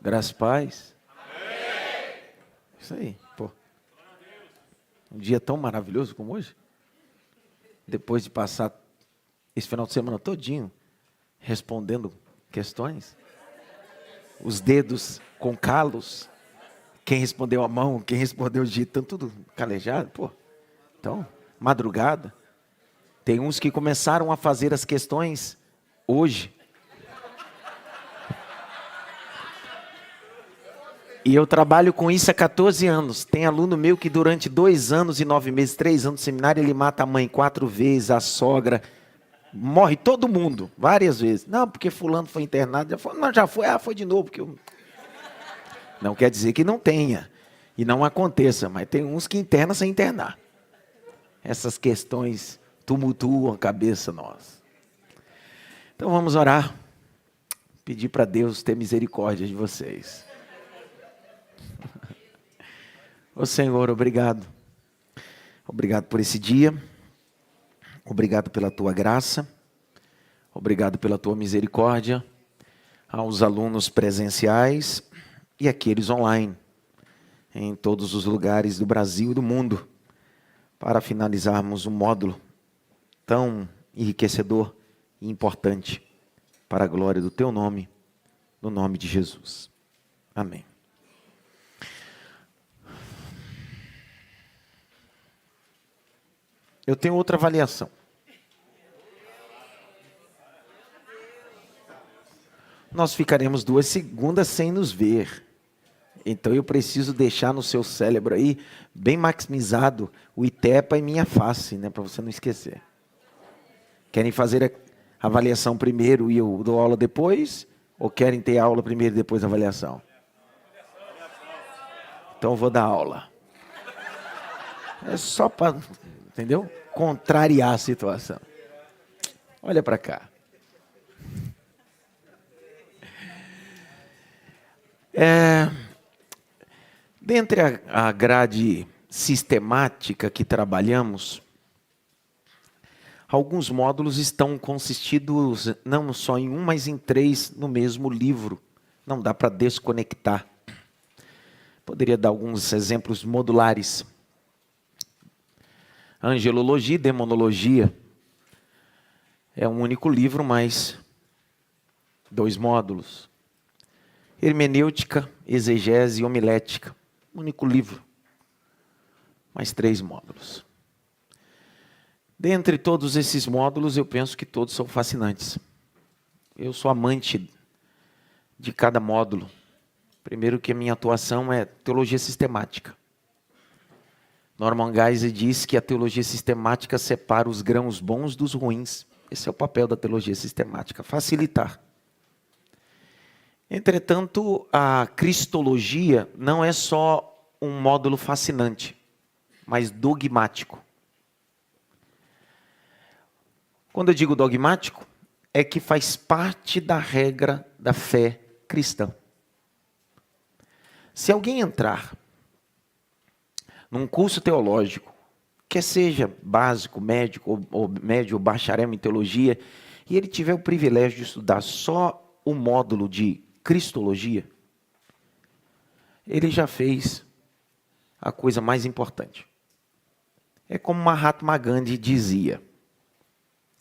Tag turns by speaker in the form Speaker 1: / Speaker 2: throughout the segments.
Speaker 1: Graças e paz. Amém. Isso aí, pô. Um dia tão maravilhoso como hoje. Depois de passar esse final de semana todinho respondendo questões. Os dedos com calos. Quem respondeu a mão, quem respondeu o digitando, tudo calejado, pô. Então, madrugada. Tem uns que começaram a fazer as questões hoje. E eu trabalho com isso há 14 anos. Tem aluno meu que durante 2 anos e 9 meses, 3 anos de seminário, ele mata a mãe 4 vezes, a sogra. Morre todo mundo, várias vezes. Não, porque fulano foi internado. Já foi, foi de novo. Porque eu... Não quer dizer que não tenha e não aconteça, mas tem uns que internam sem internar. Essas questões tumultuam a cabeça nossa. Então vamos orar. Pedir para Deus ter misericórdia de vocês. Ô Senhor, obrigado. Obrigado por esse dia. Obrigado pela tua graça. Obrigado pela tua misericórdia. Aos alunos presenciais e aqueles online. Em todos os lugares do Brasil e do mundo. Para finalizarmos um módulo tão enriquecedor e importante. Para a glória do teu nome. No nome de Jesus. Amém. Eu tenho outra avaliação. Nós ficaremos 2 segundos sem nos ver. Então eu preciso deixar no seu cérebro aí, bem maximizado, o Itepa e minha face, né, para você não esquecer. Querem fazer a avaliação primeiro e eu dou aula depois? Ou querem ter aula primeiro e depois a avaliação? Então eu vou dar aula. É só para, entendeu? Contrariar a situação. Olha para cá. Dentre a grade sistemática que trabalhamos, alguns módulos estão consistidos não só em 1, mas em 3 no mesmo livro. Não dá para desconectar. Poderia dar alguns exemplos modulares. Angelologia e demonologia é um único livro, mas 2 módulos. Hermenêutica, exegese e homilética, único livro, mais 3 módulos. Dentre todos esses módulos, eu penso que todos são fascinantes. Eu sou amante de cada módulo. Primeiro que a minha atuação é teologia sistemática. Norman Geisler diz que a teologia sistemática separa os grãos bons dos ruins. Esse é o papel da teologia sistemática, facilitar. Entretanto, a cristologia não é só um módulo fascinante, mas dogmático. Quando eu digo dogmático, é que faz parte da regra da fé cristã. Se alguém entrar num curso teológico, quer seja básico, médico, ou médio, ou bacharel em teologia, e ele tiver o privilégio de estudar só o módulo de cristologia, ele já fez a coisa mais importante. É como Mahatma Gandhi dizia,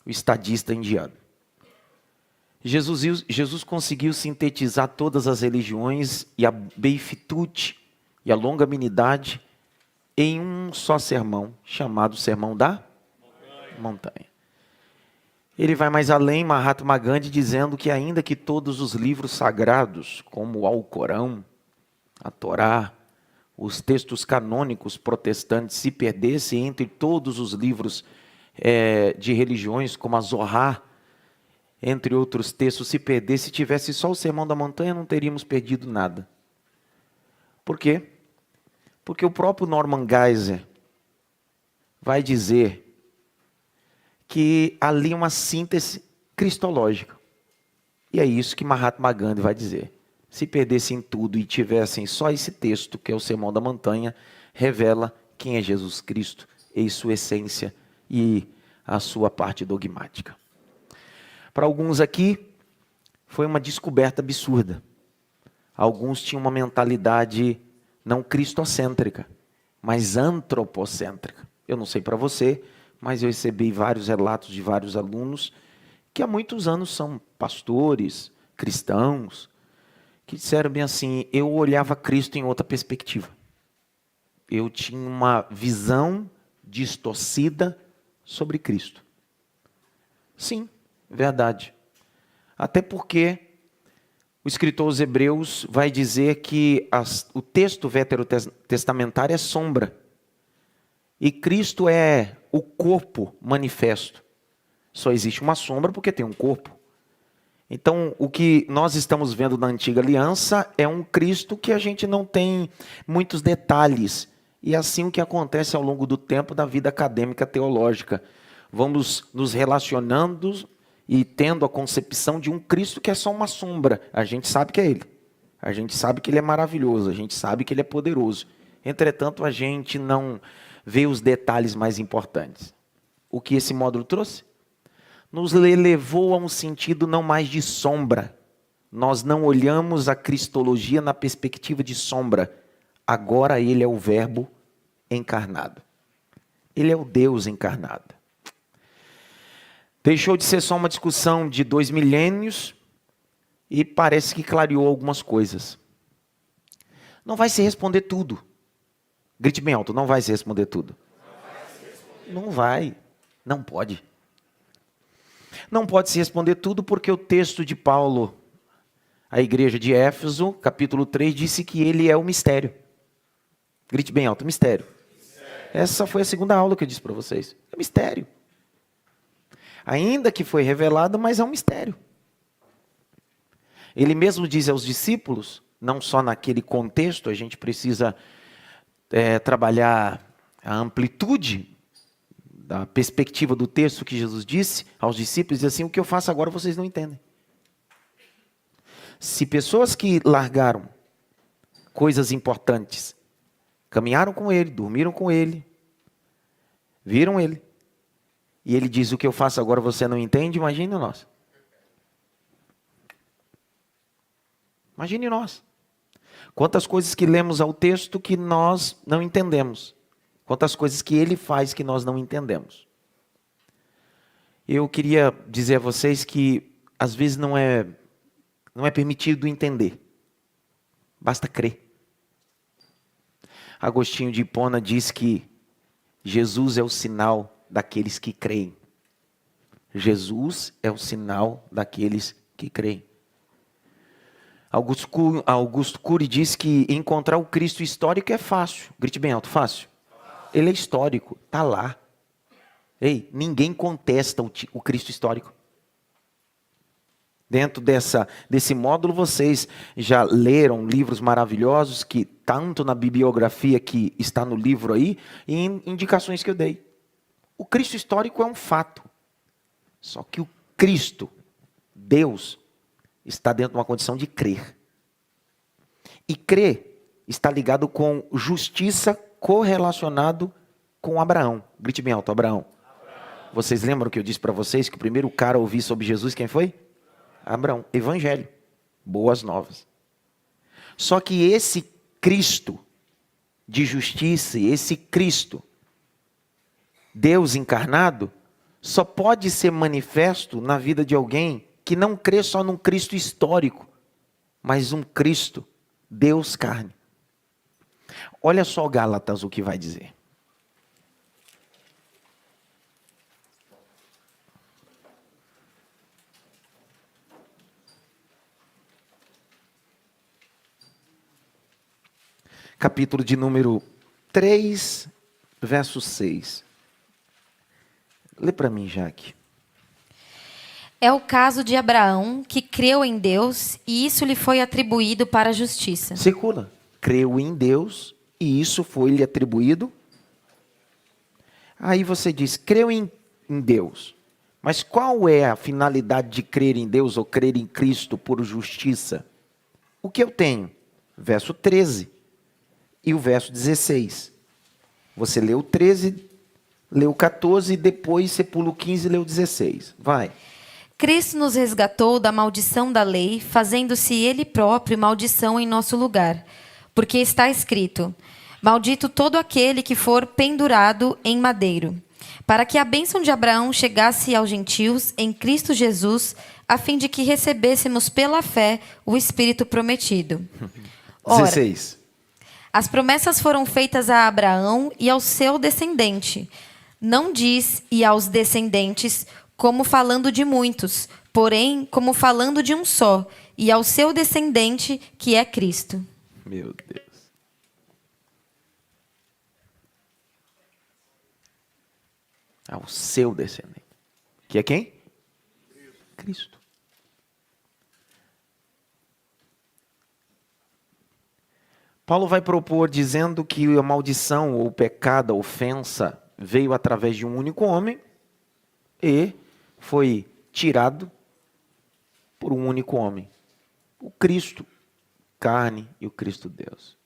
Speaker 1: o estadista indiano. Jesus conseguiu sintetizar todas as religiões e a beatitude e a longanimidade em um só sermão, chamado Sermão da Montanha. Ele vai mais além, Mahatma Gandhi, dizendo que ainda que todos os livros sagrados, como o Alcorão, a Torá, os textos canônicos protestantes se perdessem entre todos os livros de religiões, como a Zohar, entre outros textos, se perdesse, se tivesse só o Sermão da Montanha, não teríamos perdido nada. Por quê? Porque o próprio Norman Geisler vai dizer que ali é uma síntese cristológica. E é isso que Mahatma Gandhi vai dizer. Se perdessem tudo e tivessem só esse texto, que é o Sermão da Montanha, revela quem é Jesus Cristo e sua essência e a sua parte dogmática. Para alguns aqui, foi uma descoberta absurda. Alguns tinham uma mentalidade não cristocêntrica, mas antropocêntrica. Eu não sei para você, mas eu recebi vários relatos de vários alunos que há muitos anos são pastores, cristãos, que disseram bem assim, eu olhava Cristo em outra perspectiva. Eu tinha uma visão distorcida sobre Cristo. Sim, verdade. Até porque o escritor aos Hebreus vai dizer que o texto veterotestamentário é sombra. E Cristo é o corpo manifesto. Só existe uma sombra porque tem um corpo. Então, o que nós estamos vendo na antiga aliança é um Cristo que a gente não tem muitos detalhes. E é assim o que acontece ao longo do tempo da vida acadêmica teológica. Vamos nos relacionando e tendo a concepção de um Cristo que é só uma sombra. A gente sabe que é Ele. A gente sabe que Ele é maravilhoso. A gente sabe que Ele é poderoso. Entretanto, a gente não vê os detalhes mais importantes. O que esse módulo trouxe? Nos levou a um sentido não mais de sombra. Nós não olhamos a cristologia na perspectiva de sombra. Agora Ele é o Verbo encarnado. Ele é o Deus encarnado. Deixou de ser só uma discussão de 2 milênios e parece que clareou algumas coisas. Não vai se responder tudo. Grite bem alto, não vai se responder tudo. Não vai, não pode. Não pode se responder tudo porque o texto de Paulo, à igreja de Éfeso, capítulo 3, disse que ele é o mistério. Grite bem alto, mistério. Essa foi a segunda aula que eu disse para vocês. É mistério. Ainda que foi revelado, mas é um mistério. Ele mesmo diz aos discípulos, não só naquele contexto, a gente precisa trabalhar a amplitude da perspectiva do texto que Jesus disse aos discípulos, diz assim, o que eu faço agora vocês não entendem. Se pessoas que largaram coisas importantes, caminharam com Ele, dormiram com Ele, viram Ele, e Ele diz, o que eu faço agora você não entende, imagine nós. Imagine nós. Quantas coisas que lemos ao texto que nós não entendemos. Quantas coisas que Ele faz que nós não entendemos. Eu queria dizer a vocês que às vezes não é permitido entender. Basta crer. Agostinho de Hipona diz que Jesus é o sinal daqueles que creem. Jesus é o sinal daqueles que creem. Augusto Cury diz que encontrar o Cristo histórico é fácil. Grite bem alto, fácil. Ele é histórico, está lá. Ei, ninguém contesta o Cristo histórico. Dentro desse módulo, vocês já leram livros maravilhosos, que tanto na bibliografia que está no livro aí, e em indicações que eu dei. O Cristo histórico é um fato. Só que o Cristo, Deus, está dentro de uma condição de crer. E crer está ligado com justiça correlacionado com Abraão. Grite bem alto, Abraão. Vocês lembram que eu disse para vocês que o primeiro cara a ouvir sobre Jesus, quem foi? Abraão. Evangelho. Boas novas. Só que esse Cristo de justiça, esse Cristo, Deus encarnado, só pode ser manifesto na vida de alguém que não crê só num Cristo histórico, mas um Cristo, Deus carne. Olha só Gálatas o que vai dizer. Capítulo de número 3, verso 6. Lê para mim, Jaque.
Speaker 2: É o caso de Abraão, que creu em Deus, e isso lhe foi atribuído para a justiça.
Speaker 1: Circula. Creu em Deus, e isso foi-lhe atribuído. Aí você diz, creu em Deus. Mas qual é a finalidade de crer em Deus ou crer em Cristo por justiça? O que eu tenho? Verso 13 e o verso 16. Você leu o 13, leu o 14 e depois você pula o 15 e leu o 16. Vai.
Speaker 2: Cristo nos resgatou da maldição da lei, fazendo-se Ele próprio maldição em nosso lugar. Porque está escrito: maldito todo aquele que for pendurado em madeiro, para que a bênção de Abraão chegasse aos gentios em Cristo Jesus, a fim de que recebêssemos pela fé o Espírito prometido. Ora,
Speaker 1: 16.
Speaker 2: as promessas foram feitas a Abraão e ao seu descendente. Não diz e aos descendentes, como falando de muitos, porém como falando de um só, e ao seu descendente, que é Cristo.
Speaker 1: Meu Deus. Ao seu descendente. Que é quem? Cristo. Paulo vai propor dizendo que a maldição, ou o pecado, a ofensa, veio através de um único homem e foi tirado por um único homem. O Cristo, carne e o Cristo Deus.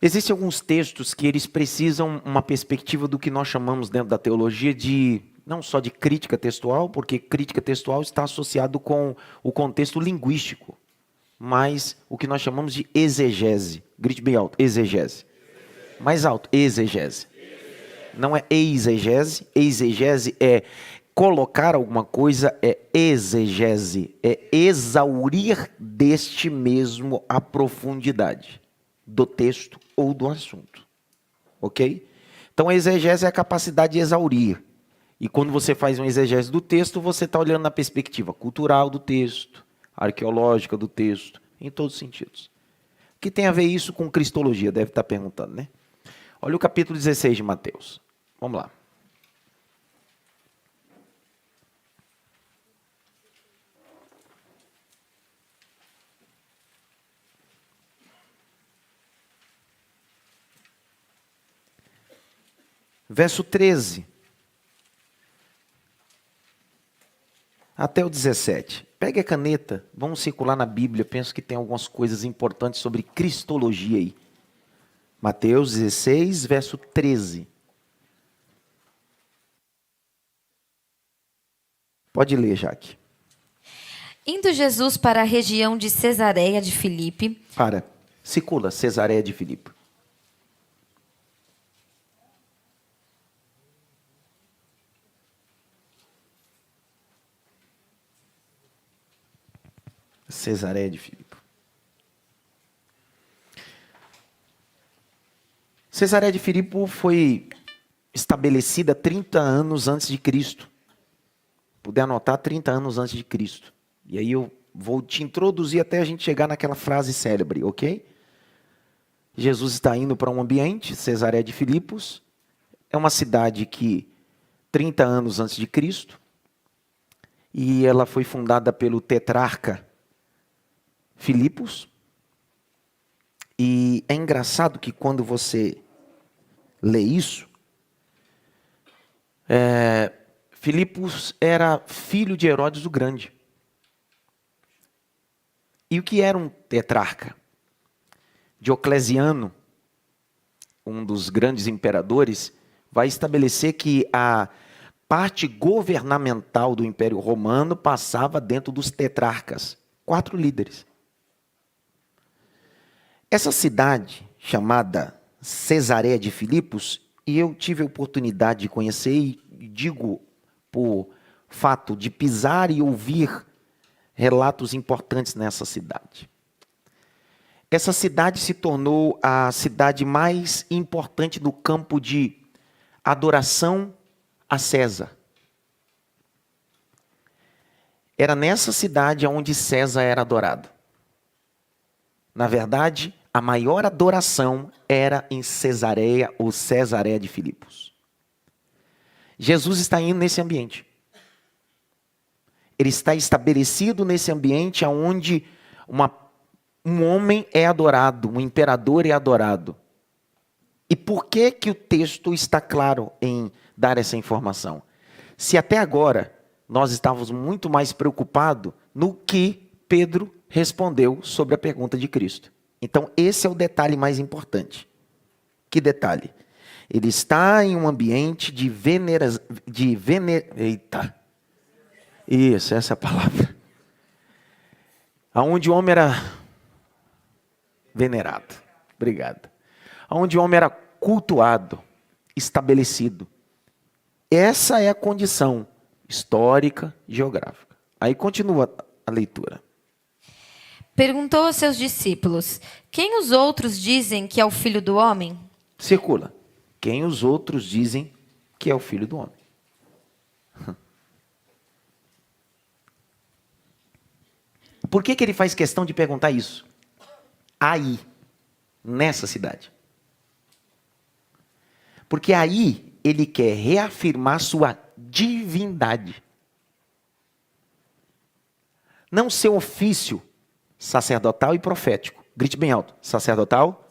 Speaker 1: Existem alguns textos que eles precisam uma perspectiva do que nós chamamos dentro da teologia de, não só de crítica textual, porque crítica textual está associado com o contexto linguístico, mas o que nós chamamos de exegese. Grite bem alto, exegese. Mais alto, exegese. Não é exegese, exegese é colocar alguma coisa, é exegese, é exaurir deste mesmo a profundidade do texto ou do assunto, ok? Então a exegese é a capacidade de exaurir, e quando você faz uma exegese do texto, você está olhando na perspectiva cultural do texto, arqueológica do texto, em todos os sentidos. O que tem a ver isso com cristologia? Deve estar perguntando, né? Olha o capítulo 16 de Mateus, vamos lá. Verso 13 até o 17. Pegue a caneta, vamos circular na Bíblia. Penso que tem algumas coisas importantes sobre cristologia aí. Mateus 16, verso 13. Pode ler, Jaque.
Speaker 2: Indo Jesus para a região de Cesareia de Filipe.
Speaker 1: Circula, Cesareia de Filipe. Cesareia de Filipe. Cesareia de Filipe foi estabelecida 30 anos antes de Cristo. Puder anotar, 30 anos antes de Cristo. E aí eu vou te introduzir até a gente chegar naquela frase célebre, ok? Jesus está indo para um ambiente, Cesareia de Filipos. É uma cidade que 30 anos antes de Cristo. E ela foi fundada pelo tetrarca Filipos. E é engraçado que quando você lê isso, Filipos era filho de Herodes o Grande. E o que era um tetrarca? Diocleciano, um dos grandes imperadores, vai estabelecer que a parte governamental do Império Romano passava dentro dos tetrarcas, 4 líderes. Essa cidade, chamada Cesareia de Filipos, e eu tive a oportunidade de conhecer, e digo por fato de pisar e ouvir relatos importantes nessa cidade. Essa cidade se tornou a cidade mais importante no campo de adoração a César. Era nessa cidade onde César era adorado. Na verdade, a maior adoração era em Cesareia ou Cesareia de Filipos. Jesus está indo nesse ambiente. Ele está estabelecido nesse ambiente onde um homem é adorado, um imperador é adorado. E por que que o texto está claro em dar essa informação? Se até agora nós estávamos muito mais preocupados no que Pedro respondeu sobre a pergunta de Cristo. Então esse é o detalhe mais importante. Que detalhe? Ele está em um ambiente de Isso, essa é a palavra. Aonde o homem era venerado. Obrigado. Aonde o homem era cultuado, estabelecido. Essa é a condição histórica, geográfica. Aí continua a leitura.
Speaker 2: Perguntou aos seus discípulos: quem os outros dizem que é o Filho do Homem?
Speaker 1: Circula. Quem os outros dizem que é o Filho do Homem? Por que ele faz questão de perguntar isso? Aí, nessa cidade. Porque aí ele quer reafirmar sua divindade. Não seu ofício sacerdotal e profético. Grite bem alto. Sacerdotal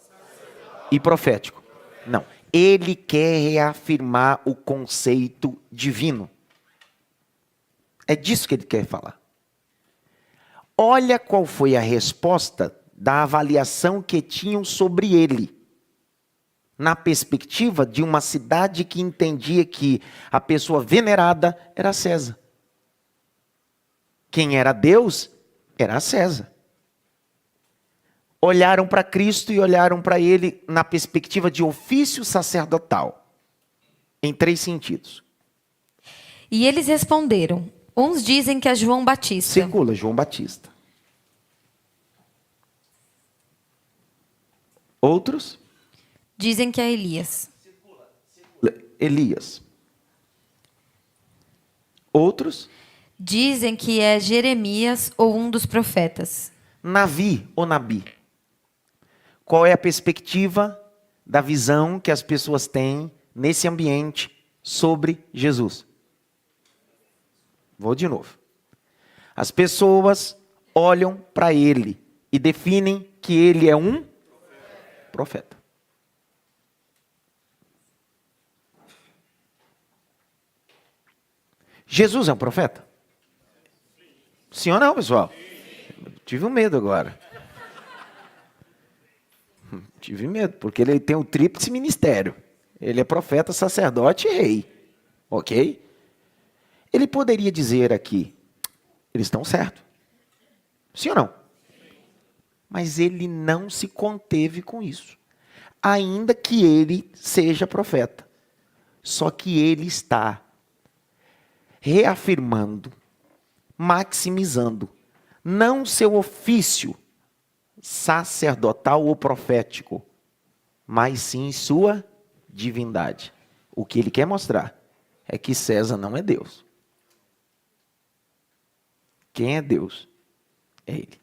Speaker 1: e profético. Não. Ele quer reafirmar o conceito divino. É disso que ele quer falar. Olha qual foi a resposta da avaliação que tinham sobre ele. Na perspectiva de uma cidade que entendia que a pessoa venerada era César. Quem era Deus era César. Olharam para Cristo e olharam para ele na perspectiva de ofício sacerdotal. Em 3 sentidos.
Speaker 2: E eles responderam: uns dizem que é João Batista.
Speaker 1: Circula, João Batista. Outros?
Speaker 2: Dizem que é Elias.
Speaker 1: Elias. Outros?
Speaker 2: Dizem que é Jeremias ou um dos profetas.
Speaker 1: Navi ou Nabi. Qual é a perspectiva da visão que as pessoas têm nesse ambiente sobre Jesus? Vou de novo. As pessoas olham para ele e definem que ele é um profeta. Jesus é um profeta? Sim ou não, pessoal? Tive um medo agora. Tive medo, porque ele tem o tríplice ministério. Ele é profeta, sacerdote e rei. Ok? Ele poderia dizer aqui, eles estão certos. Sim ou não? Mas ele não se conteve com isso. Ainda que ele seja profeta. Só que ele está reafirmando, maximizando, não seu ofício sacerdotal ou profético, mas sim sua divindade. O que ele quer mostrar é que César não é Deus. Quem é Deus? É ele.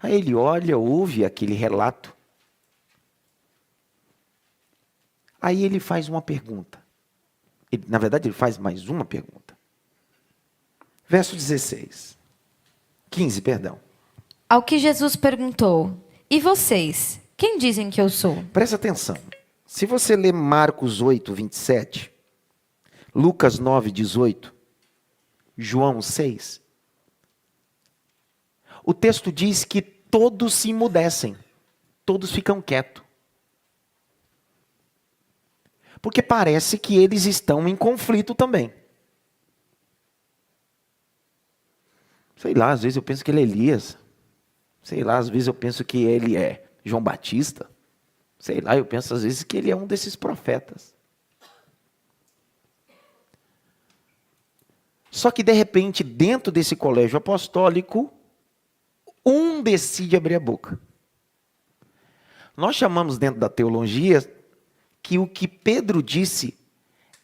Speaker 1: Aí ele olha, ouve aquele relato. Aí ele faz uma pergunta. Na verdade, ele faz mais uma pergunta. Verso 16. 15, perdão.
Speaker 2: Ao que Jesus perguntou: e vocês? Quem dizem que eu sou?
Speaker 1: Presta atenção. Se você ler Marcos 8, 27, Lucas 9, 18, João 6, o texto diz que todos se emudecem, todos ficam quietos. Porque parece que eles estão em conflito também. Sei lá, às vezes eu penso que ele é Elias. Sei lá, às vezes eu penso que ele é João Batista. Sei lá, eu penso às vezes que ele é um desses profetas. Só que de repente, dentro desse colégio apostólico, um decide abrir a boca. Nós chamamos dentro da teologia que o que Pedro disse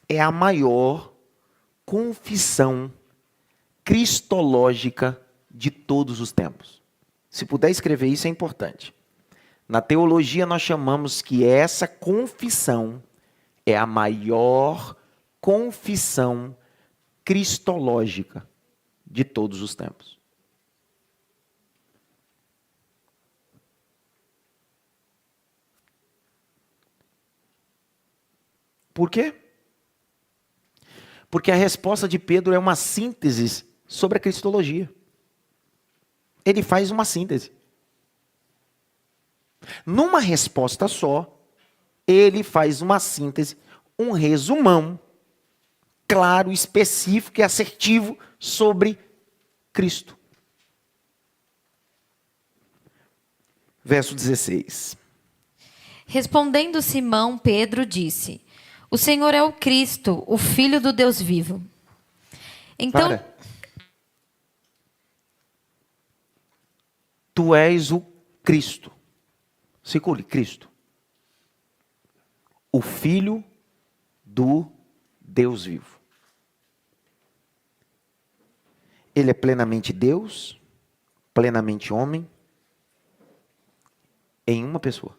Speaker 1: é a maior confissão cristológica de todos os tempos. Se puder escrever isso é importante. Na teologia nós chamamos que essa confissão é a maior confissão cristológica de todos os tempos. Por quê? Porque a resposta de Pedro é uma síntese sobre a cristologia. Ele faz uma síntese. Numa resposta só, ele faz uma síntese, um resumão claro, específico e assertivo sobre Cristo. Verso 16.
Speaker 2: Respondendo Simão, Pedro disse: O Senhor é o Cristo, o Filho do Deus vivo. Então,
Speaker 1: Para. Tu és o Cristo. Circule, Cristo. O Filho do Deus vivo. Ele é plenamente Deus, plenamente homem, em uma pessoa.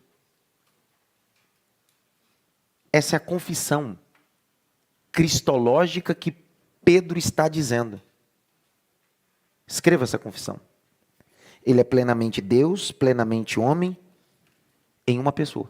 Speaker 1: Essa é a confissão cristológica que Pedro está dizendo. Escreva essa confissão. Ele é plenamente Deus, plenamente homem, em uma pessoa.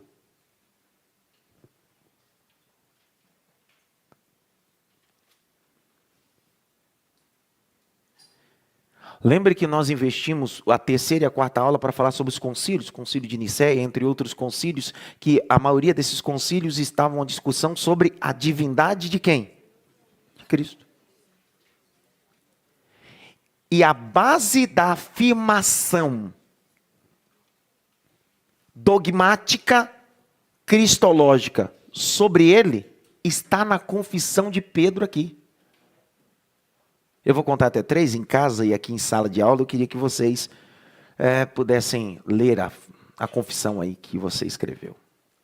Speaker 1: Lembre que nós investimos a terceira e a quarta aula para falar sobre os concílios, concílio de Nicéia, entre outros concílios, que a maioria desses concílios estavam em discussão sobre a divindade de quem? De Cristo. E a base da afirmação dogmática cristológica sobre ele está na confissão de Pedro aqui. Eu vou contar até 3 em casa e aqui em sala de aula. Eu queria que vocês pudessem ler a confissão aí que você escreveu.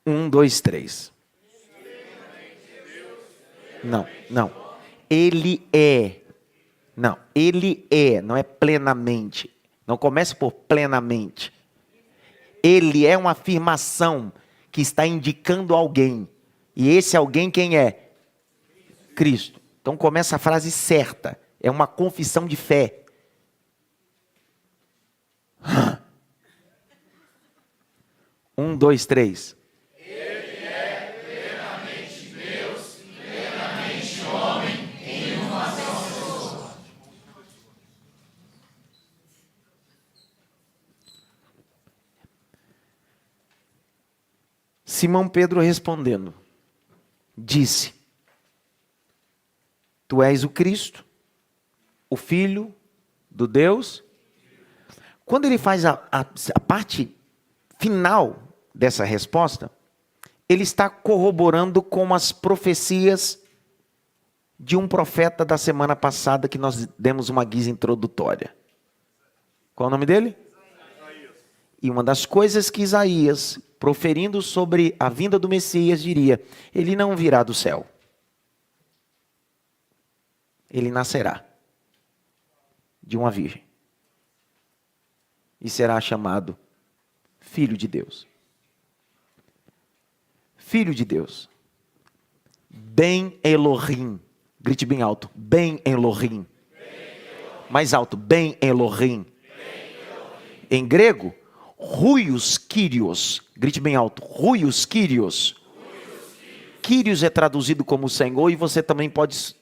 Speaker 1: 1, 2, 3. Não. Ele é. Não, ele é, não é plenamente. Não comece por plenamente. Ele é uma afirmação que está indicando alguém. E esse alguém quem é? Cristo. Então começa a frase certa. É uma confissão de fé. 1, 2, 3.
Speaker 3: Ele é plenamente Deus, plenamente homem, em uma só pessoa.
Speaker 1: Simão Pedro respondendo, disse: Tu és o Cristo, o Filho do Deus. Quando ele faz a parte final dessa resposta, ele está corroborando com as profecias de um profeta da semana passada que nós demos uma guisa introdutória. Qual é o nome dele? Isaías. E uma das coisas que Isaías, proferindo sobre a vinda do Messias, diria: ele não virá do céu. Ele nascerá de uma virgem e será chamado Filho de Deus. Filho de Deus. Ben Elohim. Grite bem alto. Ben Elohim. Mais alto. Ben Elohim. Em grego, Ruios Kyrios. Grite bem alto. Ruios Kyrios. Kyrios é traduzido como Senhor e você também pode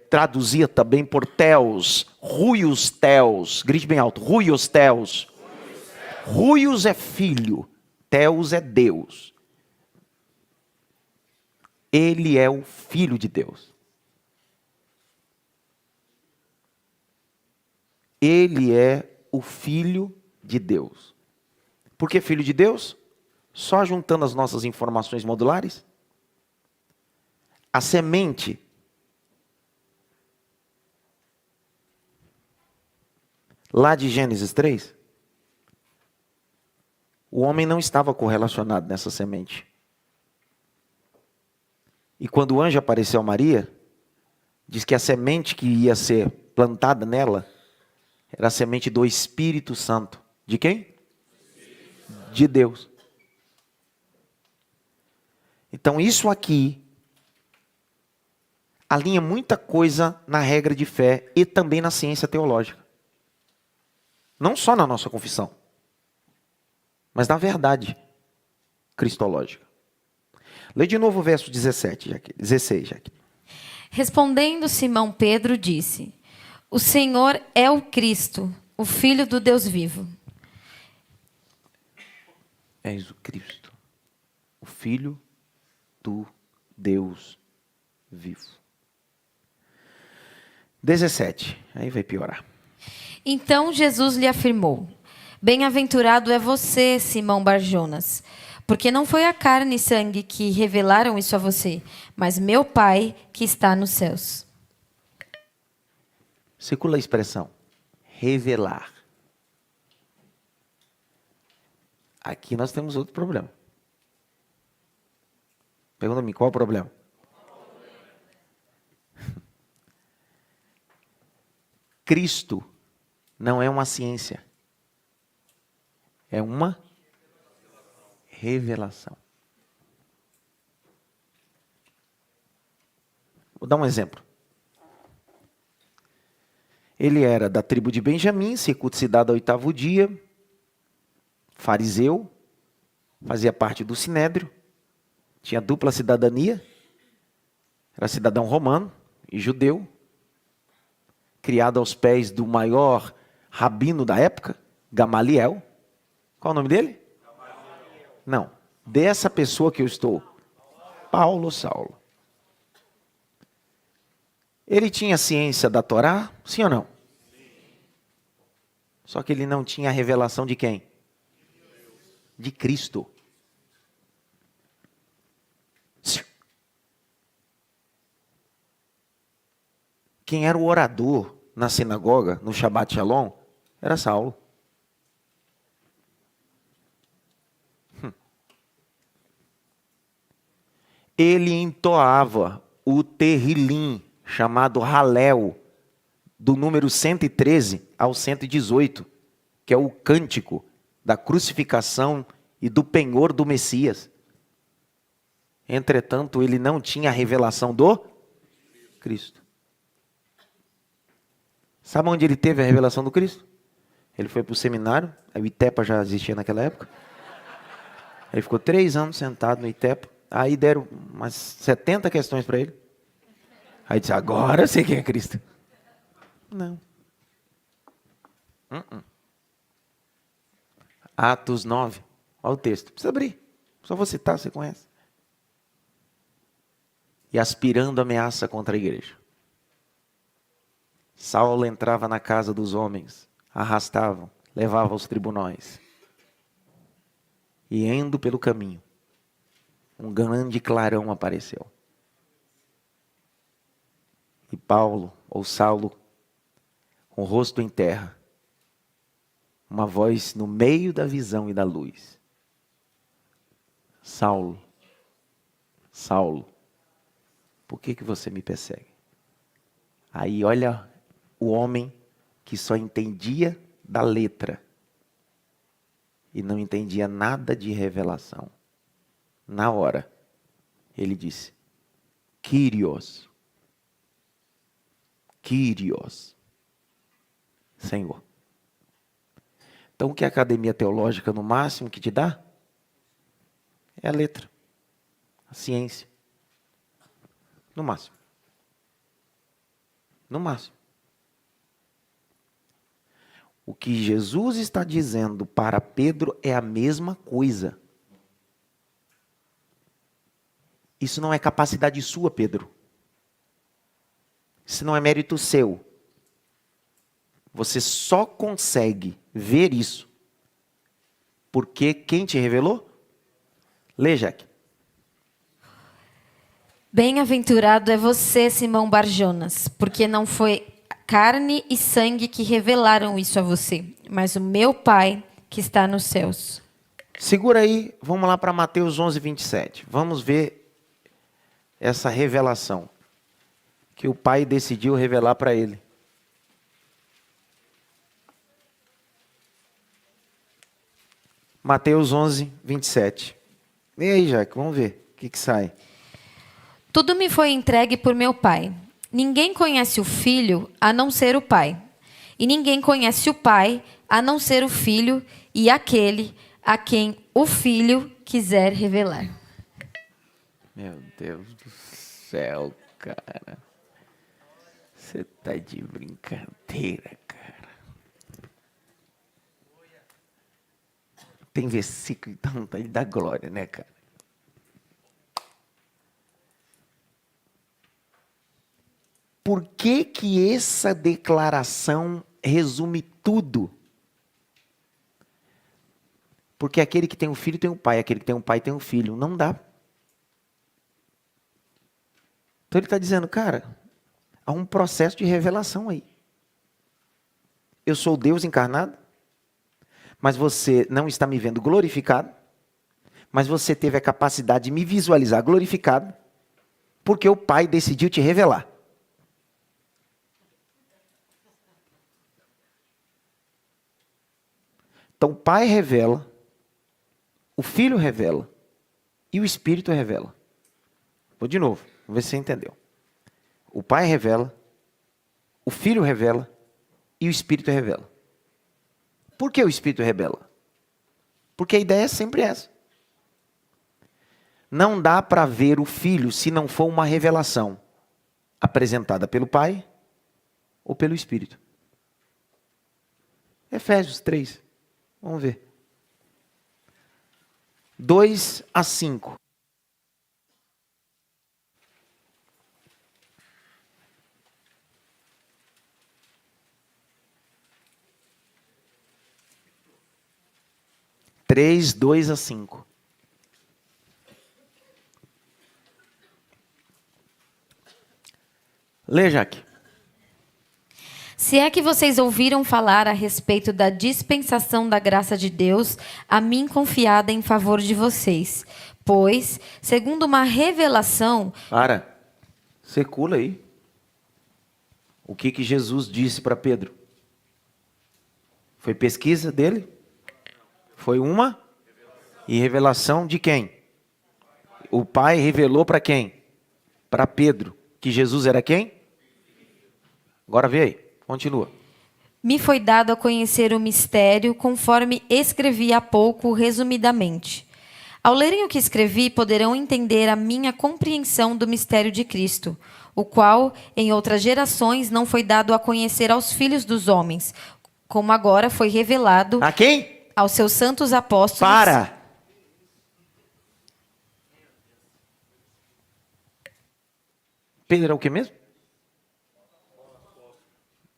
Speaker 1: traduzir também por Theos. Ruios Theos. Grite bem alto. Ruios Theos. Ruios é filho. Theos é Deus. Ele é o Filho de Deus. Ele é o Filho de Deus. Por que Filho de Deus? Só juntando as nossas informações modulares. A semente lá de Gênesis 3, o homem não estava correlacionado nessa semente. E quando o anjo apareceu a Maria, diz que a semente que ia ser plantada nela era a semente do Espírito Santo. De quem? De Deus. Então isso aqui alinha muita coisa na regra de fé e também na ciência teológica. Não só na nossa confissão, mas na verdade cristológica. Lê de novo o verso 16, Jaque.
Speaker 2: Respondendo Simão Pedro disse: O Senhor é o Cristo, o Filho do Deus vivo.
Speaker 1: És o Cristo, o Filho do Deus vivo. 17. Aí vai piorar.
Speaker 2: Então Jesus lhe afirmou: Bem-aventurado é você, Simão Barjonas, porque não foi a carne e sangue que revelaram isso a você, mas meu Pai que está nos céus.
Speaker 1: Circula a expressão revelar. Aqui nós temos outro problema. Pergunta-me, qual o problema? Cristo não é uma ciência. É uma revelação. Vou dar um exemplo. Ele era da tribo de Benjamim, circuncidado ao 8º dia, fariseu, fazia parte do Sinédrio, tinha dupla cidadania, era cidadão romano e judeu, criado aos pés do maior rabino da época, Gamaliel. Qual o nome dele? Gamaliel. Não, dessa pessoa que eu estou, Paulo Saulo. Ele tinha ciência da Torá, sim ou não? Sim. Só que ele não tinha a revelação de quem? De Cristo. Quem era o orador na sinagoga, no Shabbat Shalom, era Saulo. Ele entoava o terrilim, chamado Halel, do número 113 ao 118, que é o cântico da crucificação e do penhor do Messias. Entretanto, ele não tinha a revelação do Cristo. Sabe onde ele teve a revelação do Cristo? Ele foi para o seminário, o ITEPA já existia naquela época. Ele ficou 3 anos sentado no ITEPA, aí deram umas 70 questões para ele. Aí disse, agora eu sei quem é Cristo. Não. Atos 9. Olha o texto. Precisa abrir. Só vou citar, você conhece. E aspirando ameaça contra a igreja. Saulo entrava na casa dos homens, arrastavam, levava aos tribunais. E indo pelo caminho, um grande clarão apareceu. E Paulo, ou Saulo, com o rosto em terra, uma voz no meio da visão e da luz. Saulo, Saulo, por que você me persegue? Aí olha o homem que só entendia da letra e não entendia nada de revelação. Na hora, ele disse, Kyrios, Kyrios, Senhor. Então, o que a academia teológica, no máximo, que te dá? É a letra, a ciência. No máximo. No máximo. O que Jesus está dizendo para Pedro é a mesma coisa. Isso não é capacidade sua, Pedro. Isso não é mérito seu. Você só consegue ver isso porque quem te revelou? Lê, Jaque.
Speaker 2: Bem-aventurado é você, Simão Barjonas, porque não foi carne e sangue que revelaram isso a você, mas o meu Pai que está nos céus.
Speaker 1: Segura aí, vamos lá para Mateus 11, 27. Vamos ver essa revelação que o Pai decidiu revelar para ele. Mateus 11, 27. E aí, Jaque, vamos ver o que sai.
Speaker 2: Tudo me foi entregue por meu Pai. Ninguém conhece o Filho a não ser o Pai. E ninguém conhece o Pai a não ser o Filho e aquele a quem o Filho quiser revelar.
Speaker 1: Meu Deus do céu, cara. Você tá de brincadeira, cara. Tem versículo, então, tá de dar glória, né, cara? Por que essa declaração resume tudo? Porque aquele que tem um filho tem um pai, aquele que tem um pai tem um filho. Não dá. Então ele está dizendo, cara, há um processo de revelação aí. Eu sou Deus encarnado, mas você não está me vendo glorificado, mas você teve a capacidade de me visualizar glorificado, porque o Pai decidiu te revelar. Então o Pai revela, o Filho revela e o Espírito revela. Vou de novo, vamos ver se você entendeu. O Pai revela, o Filho revela e o Espírito revela. Por que o Espírito revela? Porque a ideia é sempre essa. Não dá para ver o Filho se não for uma revelação apresentada pelo Pai ou pelo Espírito. Efésios 3. Vamos ver. 2-5. Três, 2-5. Lê, Jaque.
Speaker 2: Se é que vocês ouviram falar a respeito da dispensação da graça de Deus, a mim confiada em favor de vocês. Pois, segundo uma revelação...
Speaker 1: Para, circula aí. O que Jesus disse para Pedro? Foi pesquisa dele? Foi uma? E revelação de quem? O Pai revelou para quem? Para Pedro. Que Jesus era quem? Agora vê aí, continua.
Speaker 2: Me foi dado a conhecer o mistério, conforme escrevi há pouco, resumidamente. Ao lerem o que escrevi, poderão entender a minha compreensão do mistério de Cristo, o qual, em outras gerações, não foi dado a conhecer aos filhos dos homens, como agora foi revelado...
Speaker 1: A quem?
Speaker 2: Aos seus santos apóstolos...
Speaker 1: Para! Pedro é o que mesmo?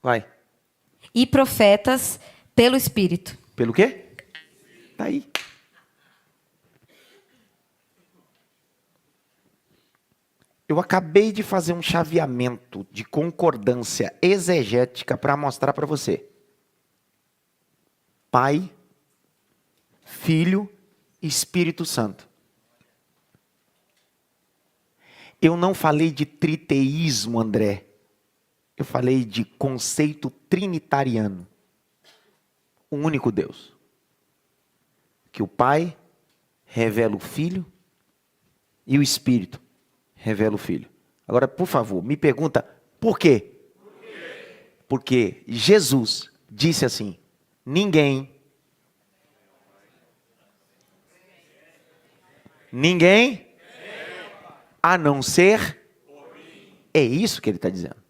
Speaker 1: Vai.
Speaker 2: E profetas pelo Espírito.
Speaker 1: Pelo quê? Tá aí. Eu acabei de fazer um chaveamento de concordância exegética para mostrar para você. Pai, Filho, Espírito Santo. Eu não falei de triteísmo, André. Eu falei de conceito trinitariano. Um único Deus. Que o Pai revela o Filho e o Espírito revela o Filho. Agora, por favor, me pergunta por quê? Porque Jesus disse assim: ninguém, a não ser, é isso que ele está dizendo.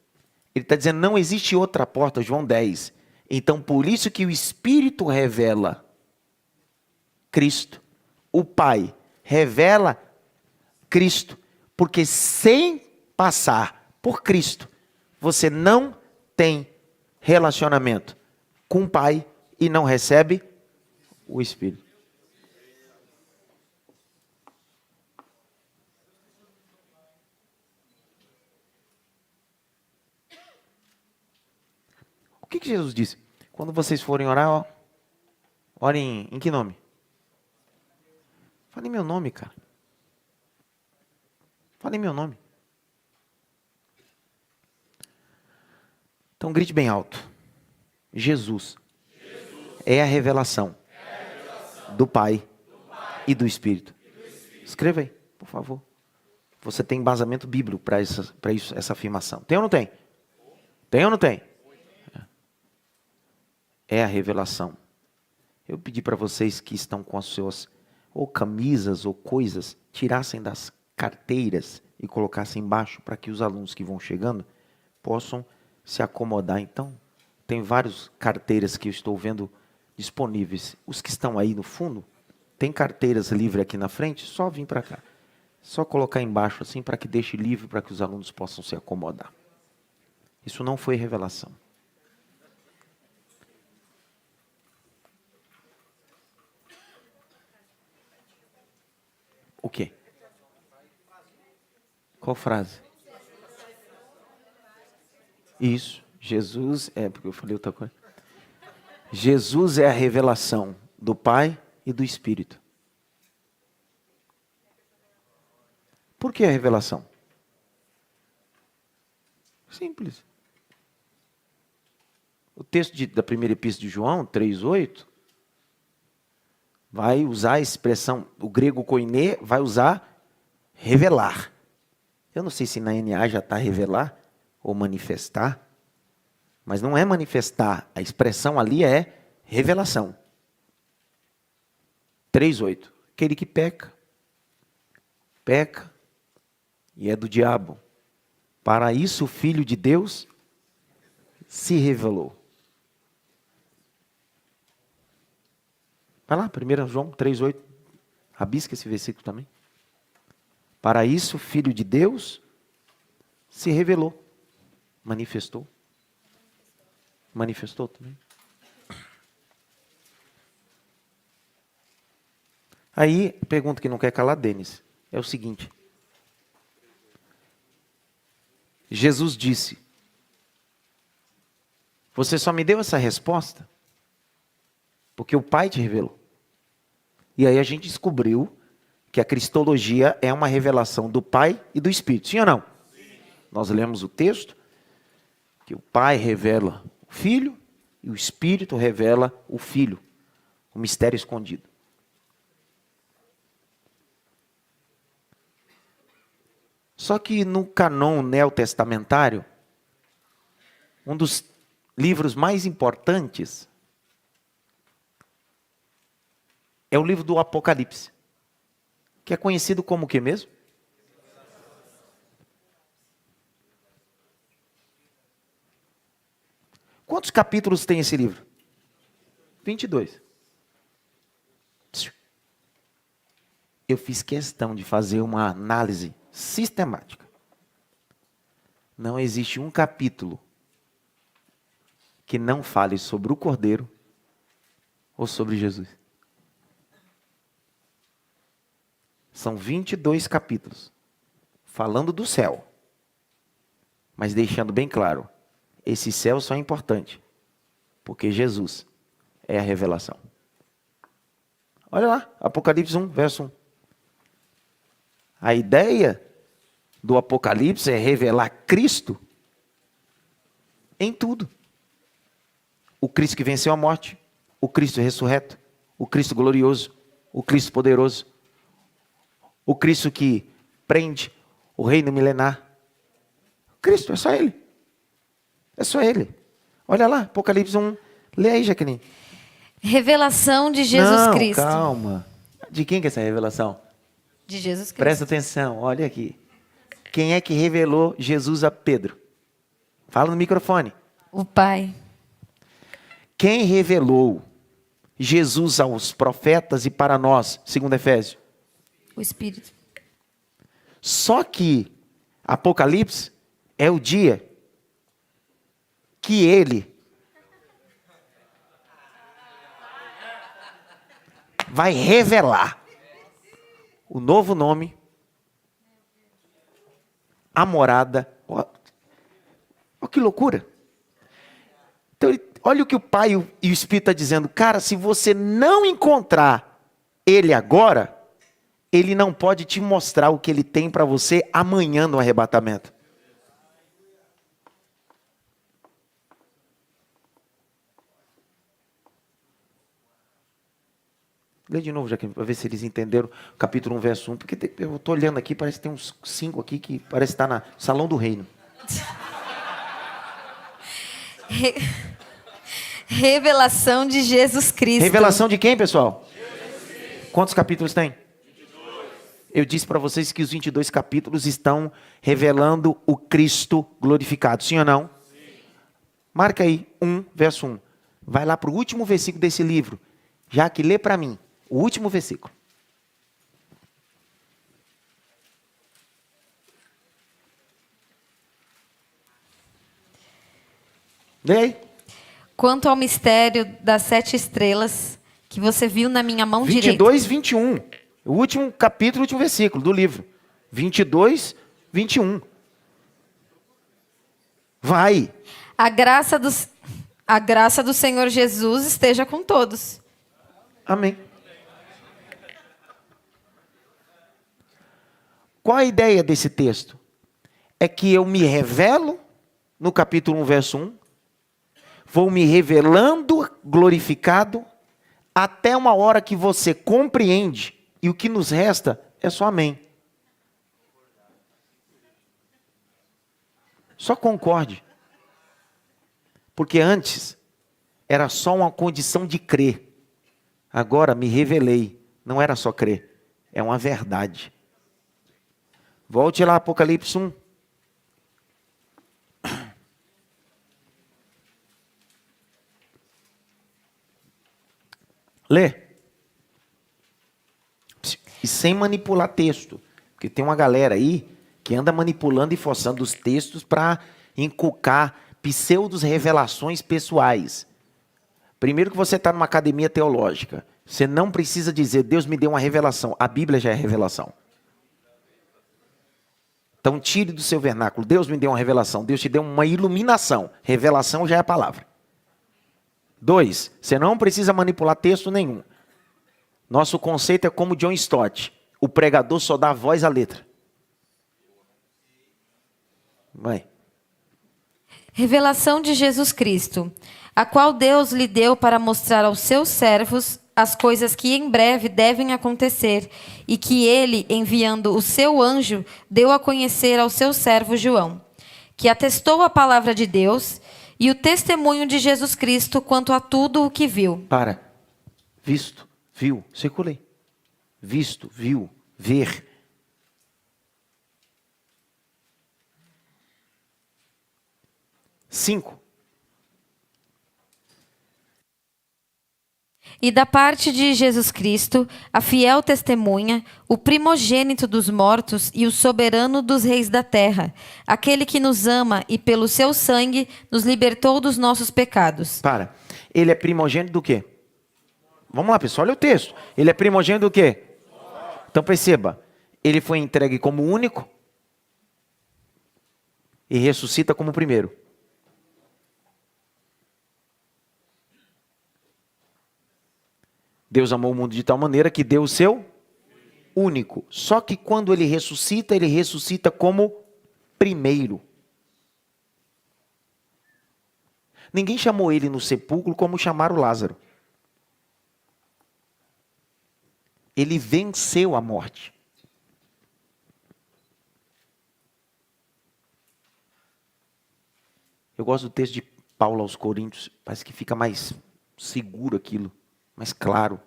Speaker 1: Ele está dizendo, não existe outra porta, João 10. Então, por isso que o Espírito revela Cristo. O Pai revela Cristo. Porque sem passar por Cristo, você não tem relacionamento com o Pai e não recebe o Espírito. O que Jesus disse? Quando vocês forem orar, ó, orem em que nome? Fale meu nome, cara. Fale meu nome. Então grite bem alto. Jesus é a revelação do Pai e do Espírito. Escreva aí, por favor. Você tem embasamento bíblico para essa afirmação. Tem ou não tem? Tem ou não tem? É a revelação. Eu pedi para vocês que estão com as suas ou camisas ou coisas, tirassem das carteiras e colocassem embaixo para que os alunos que vão chegando possam se acomodar. Então, tem várias carteiras que eu estou vendo disponíveis. Os que estão aí no fundo, tem carteiras livres aqui na frente, só vir para cá. Só colocar embaixo assim para que deixe livre para que os alunos possam se acomodar. Isso não foi revelação. O quê? Qual frase? Isso. Jesus porque eu falei outra coisa. Jesus é a revelação do Pai e do Espírito. Por que a revelação? Simples. O texto da primeira epístola de João, 3:8, vai usar a expressão, o grego koiné vai usar revelar. Eu não sei se na NA já está revelar ou manifestar, mas não é manifestar, a expressão ali é revelação. 3:8, aquele que peca e é do diabo. Para isso o Filho de Deus se revelou. Vai lá, 1 João 3:8. Rabisca esse versículo também. Para isso o Filho de Deus se revelou. Manifestou. Manifestou também. Aí, pergunta que não quer calar, Denis, é o seguinte. Jesus disse, você só me deu essa resposta porque o Pai te revelou. E aí a gente descobriu que a cristologia é uma revelação do Pai e do Espírito. Sim ou não? Sim. Nós lemos o texto que o Pai revela o Filho e o Espírito revela o Filho, o mistério escondido. Só que no canon neotestamentário, um dos livros mais importantes é o livro do Apocalipse, que é conhecido como o que mesmo? Quantos capítulos tem esse livro? 22. Eu fiz questão de fazer uma análise sistemática. Não existe um capítulo que não fale sobre o Cordeiro ou sobre Jesus. São 22 capítulos falando do céu, mas deixando bem claro, esse céu só é importante porque Jesus é a revelação. Olha lá, Apocalipse 1, verso 1. A ideia do Apocalipse é revelar Cristo em tudo. O Cristo que venceu a morte, o Cristo ressurreto, o Cristo glorioso, o Cristo poderoso, o Cristo que prende o reino milenar. Cristo, é só Ele. É só Ele. Olha lá, Apocalipse 1. Lê aí, Jaqueline.
Speaker 2: Revelação de Jesus Cristo.
Speaker 1: Calma. De quem que é essa revelação?
Speaker 2: De Jesus Cristo.
Speaker 1: Presta atenção, olha aqui. Quem é que revelou Jesus a Pedro? Fala no microfone.
Speaker 2: O Pai.
Speaker 1: Quem revelou Jesus aos profetas e para nós, segundo Efésios?
Speaker 2: O Espírito.
Speaker 1: Só que Apocalipse é o dia que Ele vai revelar o novo nome, a morada. Olha que loucura. Então, olha o que o Pai e o Espírito estão dizendo. Cara, se você não encontrar Ele agora, Ele não pode te mostrar o que Ele tem para você amanhã no arrebatamento. Lê de novo, Jaqueline, para ver se eles entenderam o capítulo 1, verso 1. Porque eu estou olhando aqui, parece que tem uns 5 aqui que parece estar no Salão do Reino.
Speaker 2: Revelação de Jesus Cristo.
Speaker 1: Revelação de quem, pessoal? Quantos capítulos tem? 22. Eu disse para vocês que os 22 capítulos estão revelando o Cristo glorificado. Sim ou não? Sim. Marca aí, 1, verso 1. Vai lá para o último versículo desse livro. Já que lê para mim. O último versículo. Lê aí.
Speaker 2: Quanto ao mistério das 7 estrelas que você viu na minha mão direita.
Speaker 1: 22, 21. O último capítulo, o último versículo do livro. 22, 21. Vai.
Speaker 2: A graça do Senhor Jesus esteja com todos.
Speaker 1: Amém. Qual a ideia desse texto? É que eu me revelo, no capítulo 1, verso 1, vou me revelando glorificado, até uma hora que você compreende, e o que nos resta é só amém. Só concorde. Porque antes era só uma condição de crer. Agora me revelei. Não era só crer. É uma verdade. Volte lá, Apocalipse 1. Lê. E sem manipular texto. Porque tem uma galera aí que anda manipulando e forçando os textos para inculcar pseudos revelações pessoais. Primeiro que você está numa academia teológica. Você não precisa dizer, Deus me deu uma revelação. A Bíblia já é revelação. Então tire do seu vernáculo, Deus me deu uma revelação. Deus te deu uma iluminação. Revelação já é a palavra. 2, você não precisa manipular texto nenhum. Nosso conceito é como John Stott. O pregador só dá voz à letra. Vai.
Speaker 2: Revelação de Jesus Cristo, a qual Deus lhe deu para mostrar aos seus servos as coisas que em breve devem acontecer, e que ele, enviando o seu anjo, deu a conhecer ao seu servo João, que atestou a palavra de Deus e o testemunho de Jesus Cristo quanto a tudo o que viu.
Speaker 1: Para. Visto, viu, circulei. Visto, viu, ver. Cinco.
Speaker 2: E da parte de Jesus Cristo, a fiel testemunha, o primogênito dos mortos e o soberano dos reis da terra, aquele que nos ama e pelo seu sangue nos libertou dos nossos pecados.
Speaker 1: Para. Ele é primogênito do quê? Vamos lá, pessoal, olha o texto. Ele é primogênito do quê? Então perceba, ele foi entregue como único e ressuscita como primeiro. Deus amou o mundo de tal maneira que deu o seu único. Só que quando ele ressuscita como primeiro. Ninguém chamou ele no sepulcro como chamaram Lázaro. Ele venceu a morte. Eu gosto do texto de Paulo aos Coríntios. Parece que fica mais seguro aquilo. Mais claro.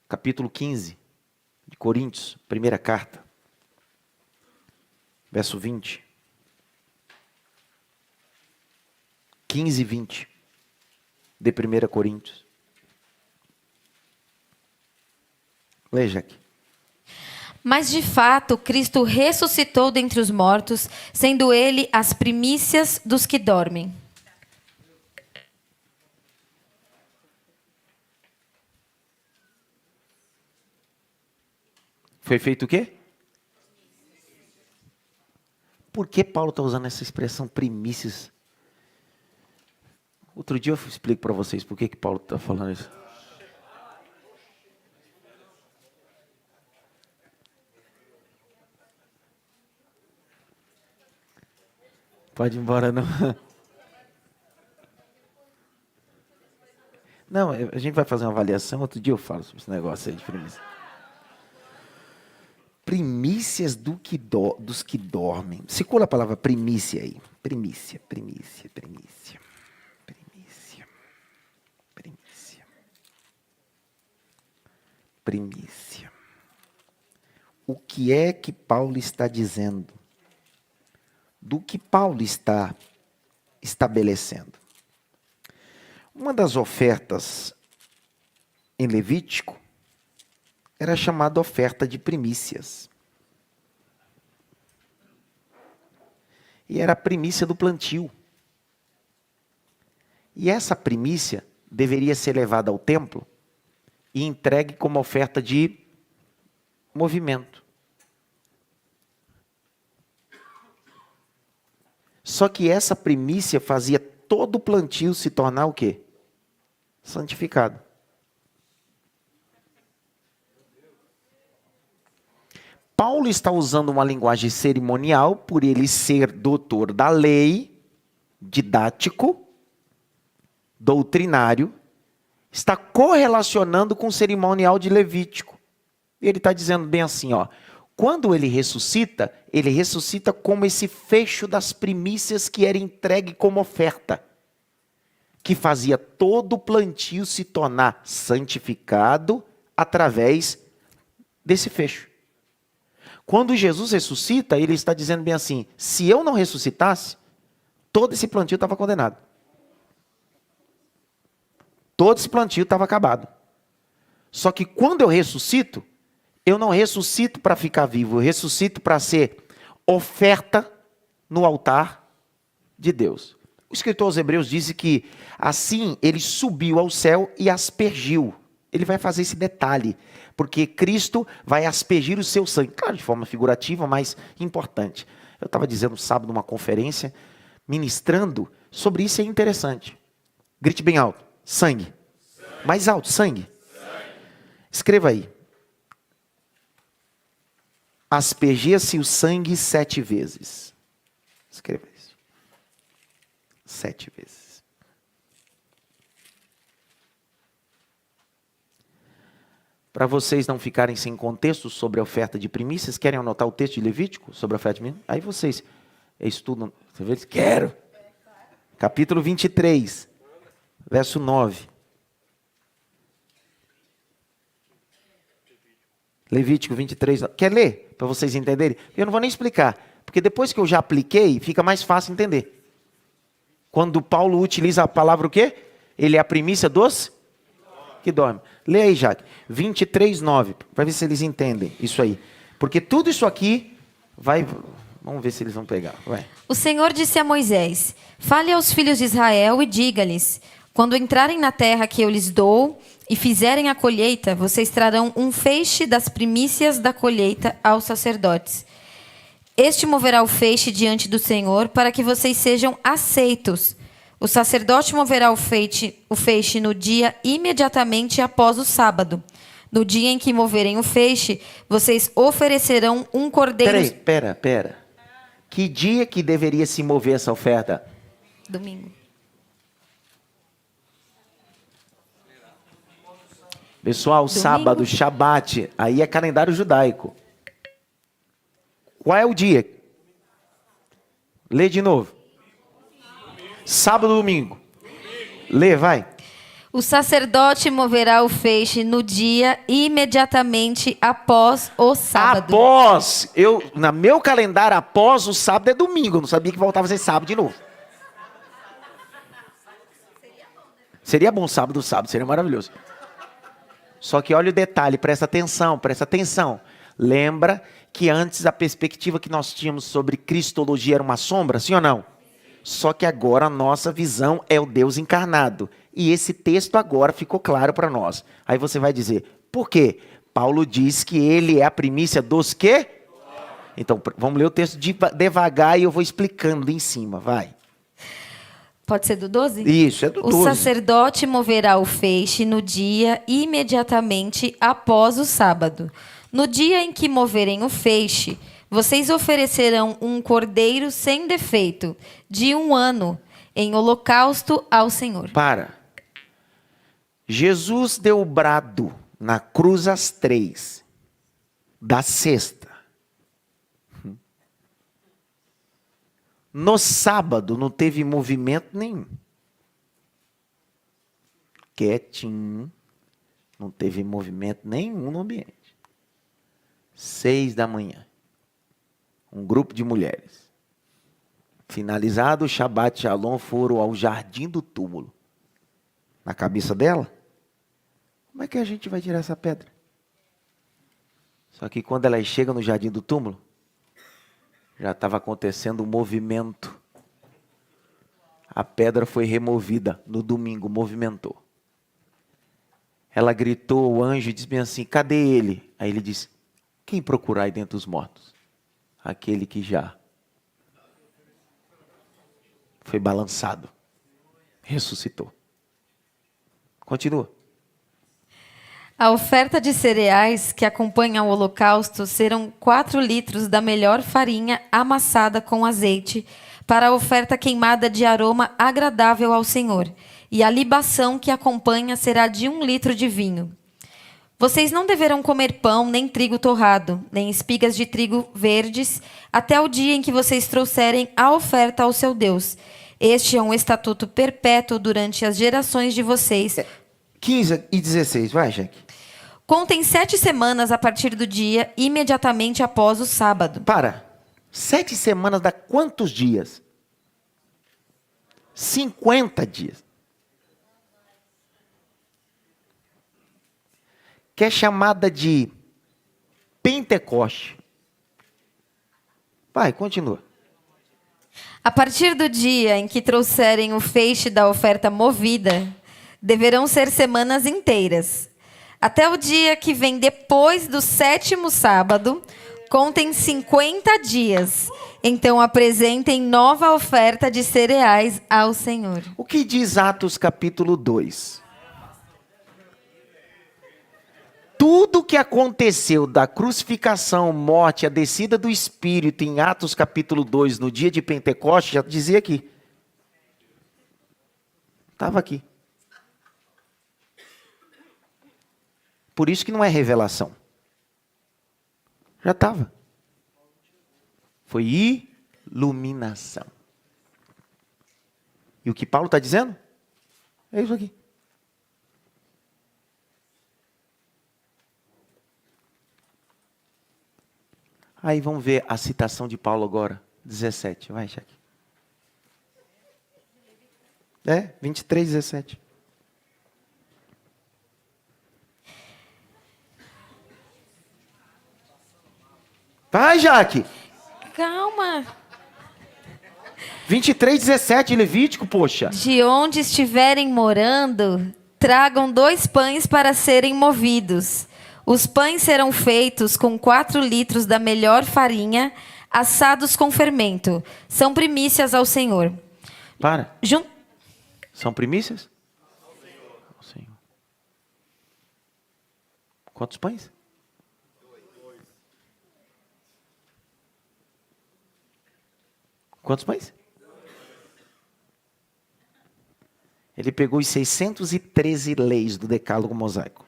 Speaker 1: Capítulo 15 de Coríntios, primeira carta. Verso 20. 15 e 20. De 1 Coríntios. Leia aqui.
Speaker 2: Mas de fato, Cristo ressuscitou dentre os mortos, sendo ele as primícias dos que dormem.
Speaker 1: Foi feito o quê? Por que Paulo está usando essa expressão primícias? Outro dia eu explico para vocês por que Paulo está falando isso. Pode ir embora, não. Não, a gente vai fazer uma avaliação, outro dia eu falo sobre esse negócio aí de primícias. Primícias dos que dormem. Circula a palavra primícia aí. Primícia, primícia, primícia. Primícia. Primícia. Primícia. O que é que Paulo está dizendo? Do que Paulo está estabelecendo? Uma das ofertas em Levítico era chamada oferta de primícias. E era a primícia do plantio. E essa primícia deveria ser levada ao templo e entregue como oferta de movimento. Só que essa primícia fazia todo o plantio se tornar o quê? Santificado. Paulo está usando uma linguagem cerimonial por ele ser doutor da lei, didático, doutrinário, está correlacionando com o cerimonial de Levítico. Ele está dizendo bem assim, ó, quando ele ressuscita como esse fecho das primícias que era entregue como oferta, que fazia todo o plantio se tornar santificado através desse fecho. Quando Jesus ressuscita, ele está dizendo bem assim, se eu não ressuscitasse, todo esse plantio estava condenado. Todo esse plantio estava acabado. Só que quando eu ressuscito, eu não ressuscito para ficar vivo, eu ressuscito para ser oferta no altar de Deus. O escritor aos Hebreus diz que assim ele subiu ao céu e aspergiu. Ele vai fazer esse detalhe, porque Cristo vai aspergir o seu sangue. Claro, de forma figurativa, mas importante. Eu estava dizendo sábado numa conferência, ministrando sobre isso, é interessante. Grite bem alto, sangue. Mais alto, sangue. Escreva aí. Aspergia-se o sangue 7 vezes. Escreva isso. 7 vezes. Para vocês não ficarem sem contexto sobre a oferta de primícias, querem anotar o texto de Levítico sobre a oferta de primícias? Aí vocês estudam. Você vê? Quero. Capítulo 23, verso 9. Levítico 23. Quer ler? Para vocês entenderem? Eu não vou nem explicar. Porque depois que eu já apliquei, fica mais fácil entender. Quando Paulo utiliza a palavra o quê? Ele é a primícia dos que dorme. Lê aí, Jaque. 23, 9. Para ver se eles entendem isso aí. Porque tudo isso aqui vai... Vamos ver se eles vão pegar. Vai.
Speaker 2: O Senhor disse a Moisés: fale aos filhos de Israel e diga-lhes: quando entrarem na terra que eu lhes dou e fizerem a colheita, vocês trarão um feixe das primícias da colheita aos sacerdotes. Este moverá o feixe diante do Senhor para que vocês sejam aceitos. O sacerdote moverá o feixe no dia imediatamente após o sábado. No dia em que moverem o feixe, vocês oferecerão um cordeiro...
Speaker 1: Pera. Que dia que deveria se mover essa oferta?
Speaker 2: Domingo.
Speaker 1: Pessoal,
Speaker 2: Domingo.
Speaker 1: Sábado, Shabat, aí é calendário judaico. Qual é o dia? Lê de novo. Sábado, domingo. Lê, vai.
Speaker 2: O sacerdote moverá o feixe no dia imediatamente após o sábado.
Speaker 1: Na meu calendário, após o sábado é domingo. Eu não sabia que voltava a ser sábado de novo. Seria bom sábado, seria maravilhoso. Só que olha o detalhe, presta atenção. Lembra que antes a perspectiva que nós tínhamos sobre cristologia era uma sombra, sim ou não? Só que agora a nossa visão é o Deus encarnado. E esse texto agora ficou claro para nós. Aí você vai dizer, por quê? Paulo diz que ele é a primícia dos quê? Então, vamos ler o texto devagar e eu vou explicando em cima, vai.
Speaker 2: Pode ser do 12?
Speaker 1: Isso, é do 12.
Speaker 2: O sacerdote moverá o feixe no dia imediatamente após o sábado. No dia em que moverem o feixe, vocês oferecerão um cordeiro sem defeito, de 1 ano, em holocausto ao Senhor.
Speaker 1: Para. Jesus deu o brado na cruz às 3 da sexta. No sábado não teve movimento nenhum. Quietinho. Não teve movimento nenhum no ambiente. 6 da manhã. Um grupo de mulheres. Finalizado o Shabat Shalom, foram ao jardim do túmulo. Na cabeça dela, como é que a gente vai tirar essa pedra? Só que quando ela chega no jardim do túmulo, já estava acontecendo um movimento. A pedra foi removida no domingo, movimentou. Ela gritou, o anjo disse bem assim, cadê ele? Aí ele disse, quem procurai dentre os mortos? Aquele que já foi balançado, ressuscitou. Continua.
Speaker 2: A oferta de cereais que acompanha o holocausto serão 4 litros da melhor farinha amassada com azeite, para a oferta queimada de aroma agradável ao Senhor. E a libação que acompanha será de 1 litro de vinho. Vocês não deverão comer pão, nem trigo torrado, nem espigas de trigo verdes, até o dia em que vocês trouxerem a oferta ao seu Deus. Este é um estatuto perpétuo durante as gerações de vocês.
Speaker 1: 15 e 16, vai, Jaque.
Speaker 2: Contem 7 semanas a partir do dia imediatamente após o sábado.
Speaker 1: Para. 7 semanas dá quantos dias? 50 dias. Que é chamada de Pentecoste. Vai, continua.
Speaker 2: A partir do dia em que trouxerem o feixe da oferta movida, deverão ser semanas inteiras. Até o dia que vem depois do 7º sábado, contem 50 dias. Então apresentem nova oferta de cereais ao Senhor.
Speaker 1: O que diz Atos capítulo 2? Tudo que aconteceu da crucificação, morte, a descida do Espírito em Atos capítulo 2, no dia de Pentecostes, já dizia aqui. Estava aqui. Por isso que não é revelação. Já estava. Foi iluminação. E o que Paulo está dizendo? É isso aqui. Aí vamos ver a citação de Paulo agora. 17. Vai, Jaque. 23, 17. Vai, Jaque.
Speaker 2: Calma.
Speaker 1: 23, 17, Levítico, poxa.
Speaker 2: De onde estiverem morando, tragam 2 pães para serem movidos. Os pães serão feitos com 4 litros da melhor farinha, assados com fermento. São primícias ao Senhor.
Speaker 1: Para. São primícias? Ao Senhor. Quantos pães? 2. Quantos pães? 2. Ele pegou os 613 leis do Decálogo Mosaico.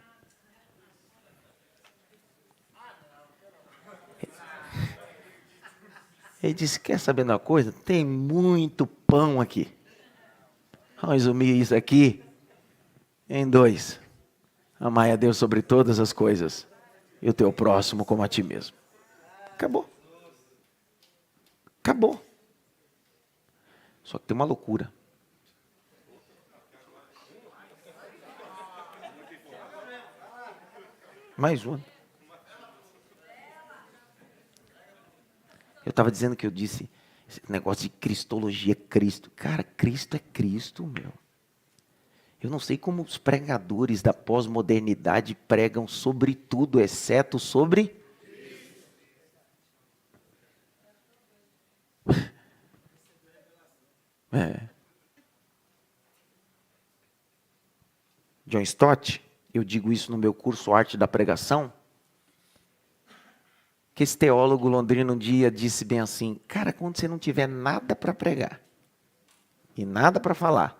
Speaker 1: Ele disse, quer saber de uma coisa? Tem muito pão aqui. Vamos resumir isso aqui em 2. Amai a Deus sobre todas as coisas e o teu próximo como a ti mesmo. Acabou. Acabou. Só que tem uma loucura. Mais uma. Eu estava dizendo que eu disse, esse negócio de cristologia, Cristo. Cara, Cristo é Cristo, meu. Eu não sei como os pregadores da pós-modernidade pregam sobre tudo, exceto sobre... John Stott, eu digo isso no meu curso Arte da Pregação, que esse teólogo londrino um dia disse bem assim, cara, quando você não tiver nada para pregar e nada para falar,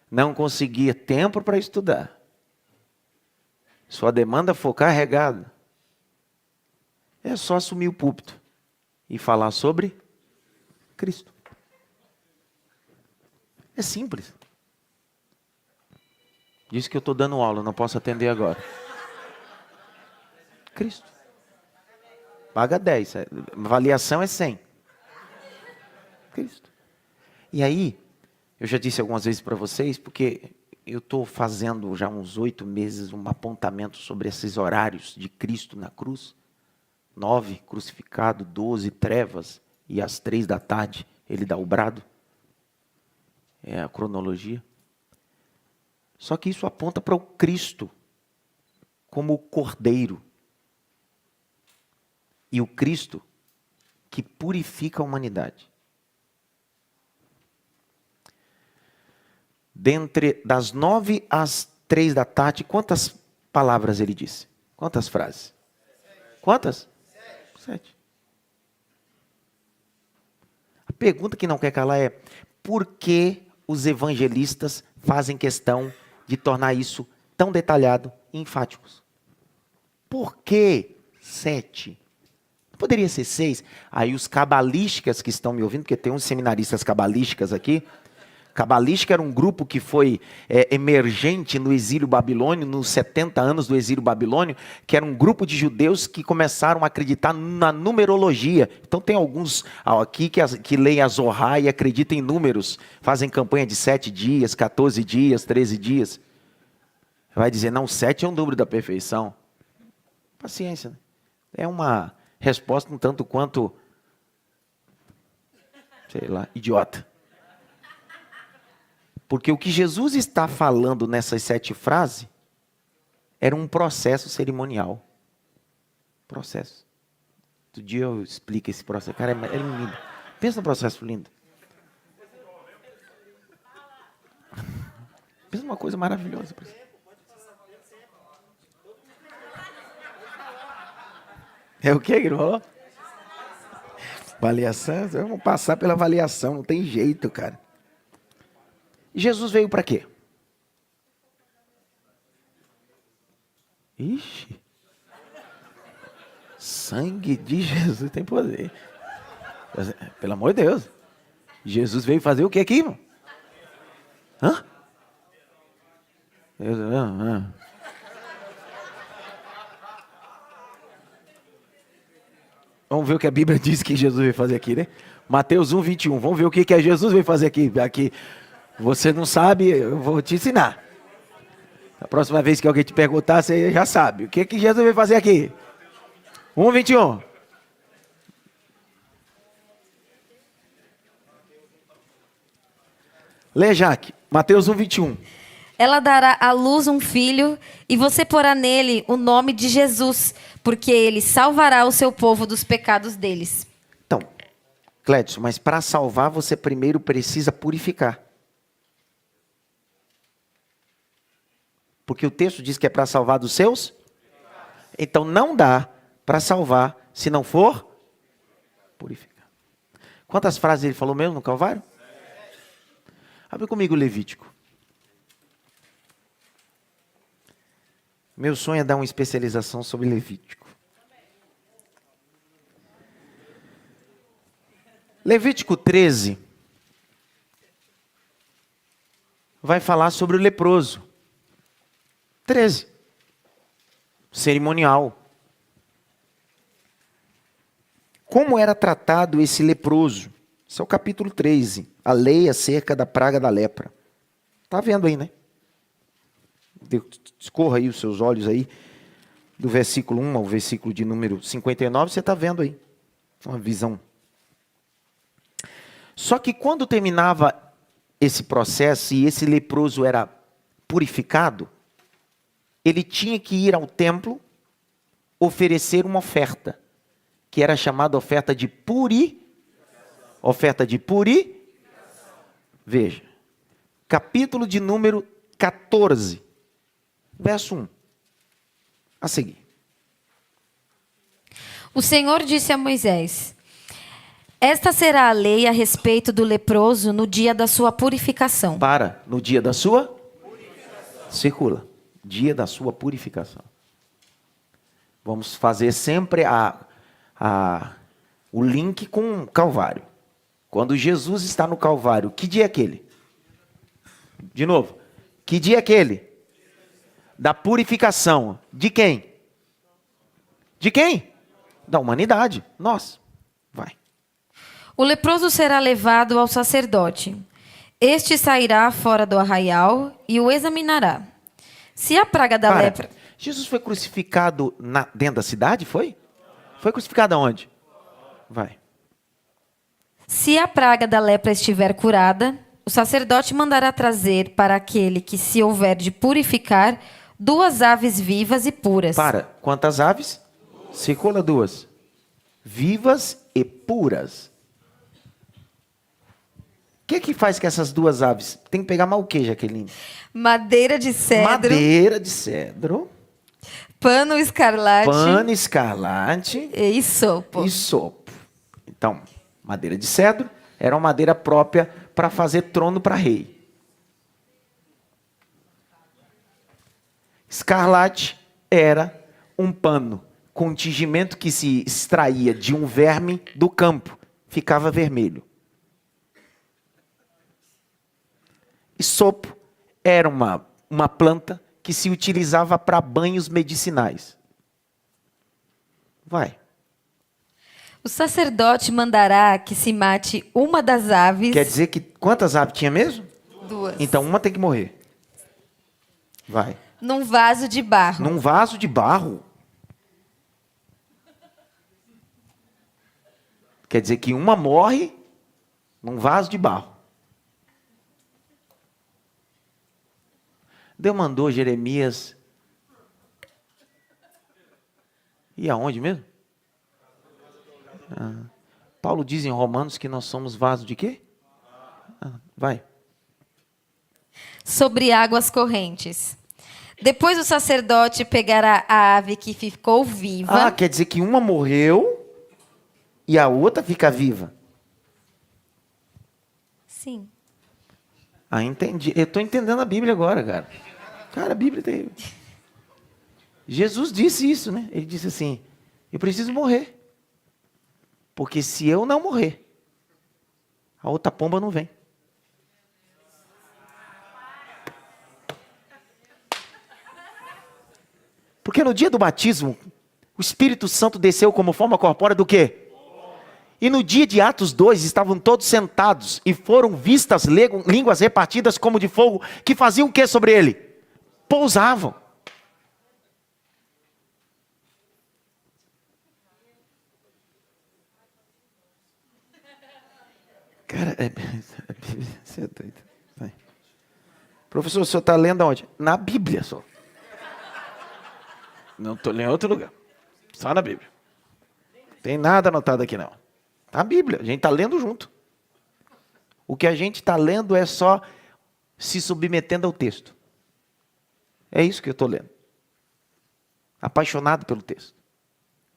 Speaker 1: não conseguir tempo para estudar, sua demanda for carregada, é só assumir o púlpito e falar sobre Cristo. É simples. Diz que eu estou dando aula, não posso atender agora. Cristo. Paga 10. Avaliação é 100. Cristo. E aí, eu já disse algumas vezes para vocês, porque eu estou fazendo já uns 8 meses um apontamento sobre esses horários de Cristo na cruz. 9, crucificado, 12, trevas, e às 3 da tarde ele dá o brado. É a cronologia. Só que isso aponta para o Cristo como o Cordeiro. E o Cristo que purifica a humanidade. Dentre das 9 às 3 da tarde, quantas palavras ele disse? Quantas frases? Quantas? 7. A pergunta que não quer calar é: por que os evangelistas fazem questão de tornar isso tão detalhado e enfáticos? Por que 7? Poderia ser 6? Aí os cabalísticas que estão me ouvindo, porque tem uns seminaristas cabalísticas aqui. Cabalística era um grupo que foi emergente no exílio babilônio, nos 70 anos do exílio babilônio, que era um grupo de judeus que começaram a acreditar na numerologia. Então tem alguns aqui que leem a Zohar e acreditam em números, fazem campanha de 7 dias, 14 dias, 13 dias. Vai dizer, não, 7 é um número da perfeição. Paciência, né? É uma resposta um tanto quanto, sei lá, idiota. Porque o que Jesus está falando nessas 7 frases era um processo cerimonial. Processo. Outro dia eu explico esse processo. Cara, é lindo. Pensa no processo lindo. Pensa numa coisa maravilhosa. É o que, irmão? Avaliação? Vamos passar pela avaliação, não tem jeito, cara. Jesus veio para quê? Ixi. Sangue de Jesus tem poder. Pelo amor de Deus. Jesus veio fazer o que aqui, irmão? Hã? Vamos ver o que a Bíblia diz que Jesus veio fazer aqui, né? Mateus 1, 21. Vamos ver o que Jesus veio fazer aqui. Você não sabe, eu vou te ensinar. A próxima vez que alguém te perguntar, você já sabe. O que Jesus veio fazer aqui? 1, 21. Lê, Jaque. Mateus 1, 21.
Speaker 2: Ela dará à luz um filho, e você porá nele o nome de Jesus, porque ele salvará o seu povo dos pecados deles.
Speaker 1: Então, Clédson, mas para salvar você primeiro precisa purificar. Porque o texto diz que é para salvar dos seus. Então não dá para salvar se não for purificar. Quantas frases ele falou mesmo no Calvário? Abre comigo o Levítico. Meu sonho é dar uma especialização sobre Levítico. Levítico 13 vai falar sobre o leproso. 13. Cerimonial. Como era tratado esse leproso? Esse é o capítulo 13. A lei acerca da praga da lepra. Está vendo aí, né? Escorra aí os seus olhos aí. Do versículo 1 ao versículo de número 59, você está vendo aí. Uma visão. Só que quando terminava esse processo e esse leproso era purificado, ele tinha que ir ao templo oferecer uma oferta, que era chamada oferta de Veja, capítulo de número 14, verso 1, a seguir.
Speaker 2: O Senhor disse a Moisés: esta será a lei a respeito do leproso no dia da sua purificação.
Speaker 1: No dia da sua purificação. Circula. Dia da sua purificação. Vamos fazer sempre o link com o Calvário. Quando Jesus está no Calvário, que dia é aquele? De novo, que dia é aquele? Da purificação. De quem? De quem? Da humanidade. Nós. Vai.
Speaker 2: O leproso será levado ao sacerdote. Este sairá fora do arraial e o examinará. Se a praga da lepra...
Speaker 1: Jesus foi crucificado dentro da cidade, foi? Foi crucificado aonde? Vai.
Speaker 2: Se a praga da lepra estiver curada, o sacerdote mandará trazer para aquele que se houver de purificar 2 aves vivas e puras.
Speaker 1: Para, quantas aves? Circula 2. Vivas e puras. O que faz com essas 2 aves? Tem que pegar mal o que, Jaqueline?
Speaker 2: Madeira de cedro,
Speaker 1: Madeira de cedro,
Speaker 2: pano escarlate
Speaker 1: pano escarlate
Speaker 2: e isopo.
Speaker 1: e sopo. Então, madeira de cedro era uma madeira própria para fazer trono para rei. Escarlate era um pano com tingimento que se extraía de um verme do campo. Ficava vermelho. Isopo era uma planta que se utilizava para banhos medicinais. Vai.
Speaker 2: O sacerdote mandará que se mate uma das aves.
Speaker 1: Quer dizer que quantas aves tinha mesmo?
Speaker 2: 2.
Speaker 1: Então uma tem que morrer. Vai.
Speaker 2: Num vaso de barro.
Speaker 1: Num vaso de barro. Quer dizer que uma morre num vaso de barro. Deus mandou Jeremias. E aonde mesmo? Paulo diz em Romanos que nós somos vaso de quê? Vai.
Speaker 2: Sobre águas correntes. Depois o sacerdote pegará a ave que ficou viva.
Speaker 1: Quer dizer que uma morreu e a outra fica viva.
Speaker 2: Sim.
Speaker 1: Entendi. Eu estou entendendo a Bíblia agora, cara. Cara, a Bíblia tem... Jesus disse isso, né? Ele disse assim, eu preciso morrer. Porque se eu não morrer, a outra pomba não vem. Porque no dia do batismo, o Espírito Santo desceu como forma corpórea do quê? E no dia de Atos 2, estavam todos sentados e foram vistas línguas repartidas como de fogo, que faziam o que sobre ele? Pousavam. Cara, você é doido. Vai. Professor, o senhor está lendo aonde? Na Bíblia só. Não estou lendo em outro lugar. Só na Bíblia. Não tem nada anotado aqui não. A Bíblia, a gente está lendo junto. O que a gente está lendo é só se submetendo ao texto. É isso que eu estou lendo. Apaixonado pelo texto.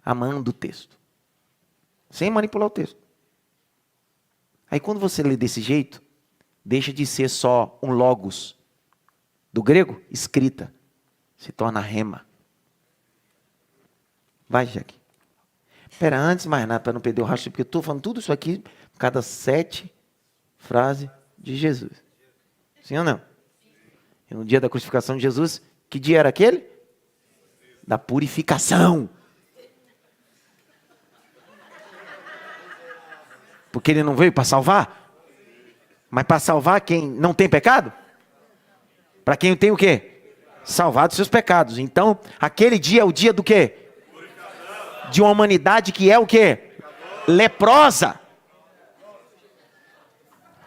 Speaker 1: Amando o texto. Sem manipular o texto. Aí quando você lê desse jeito, deixa de ser só um logos. Do grego, escrita. Se torna rema. Vai, Jaque. Espera, antes de mais nada, para não perder o rastro, porque eu estou falando tudo isso aqui, cada 7 frases de Jesus. Sim ou não? E no dia da crucificação de Jesus, que dia era aquele? Da purificação. Porque ele não veio para salvar? Mas para salvar quem não tem pecado? Para quem tem o quê? Salvar dos seus pecados. Então, aquele dia é o dia do quê? De uma humanidade que é o quê? Leprosa.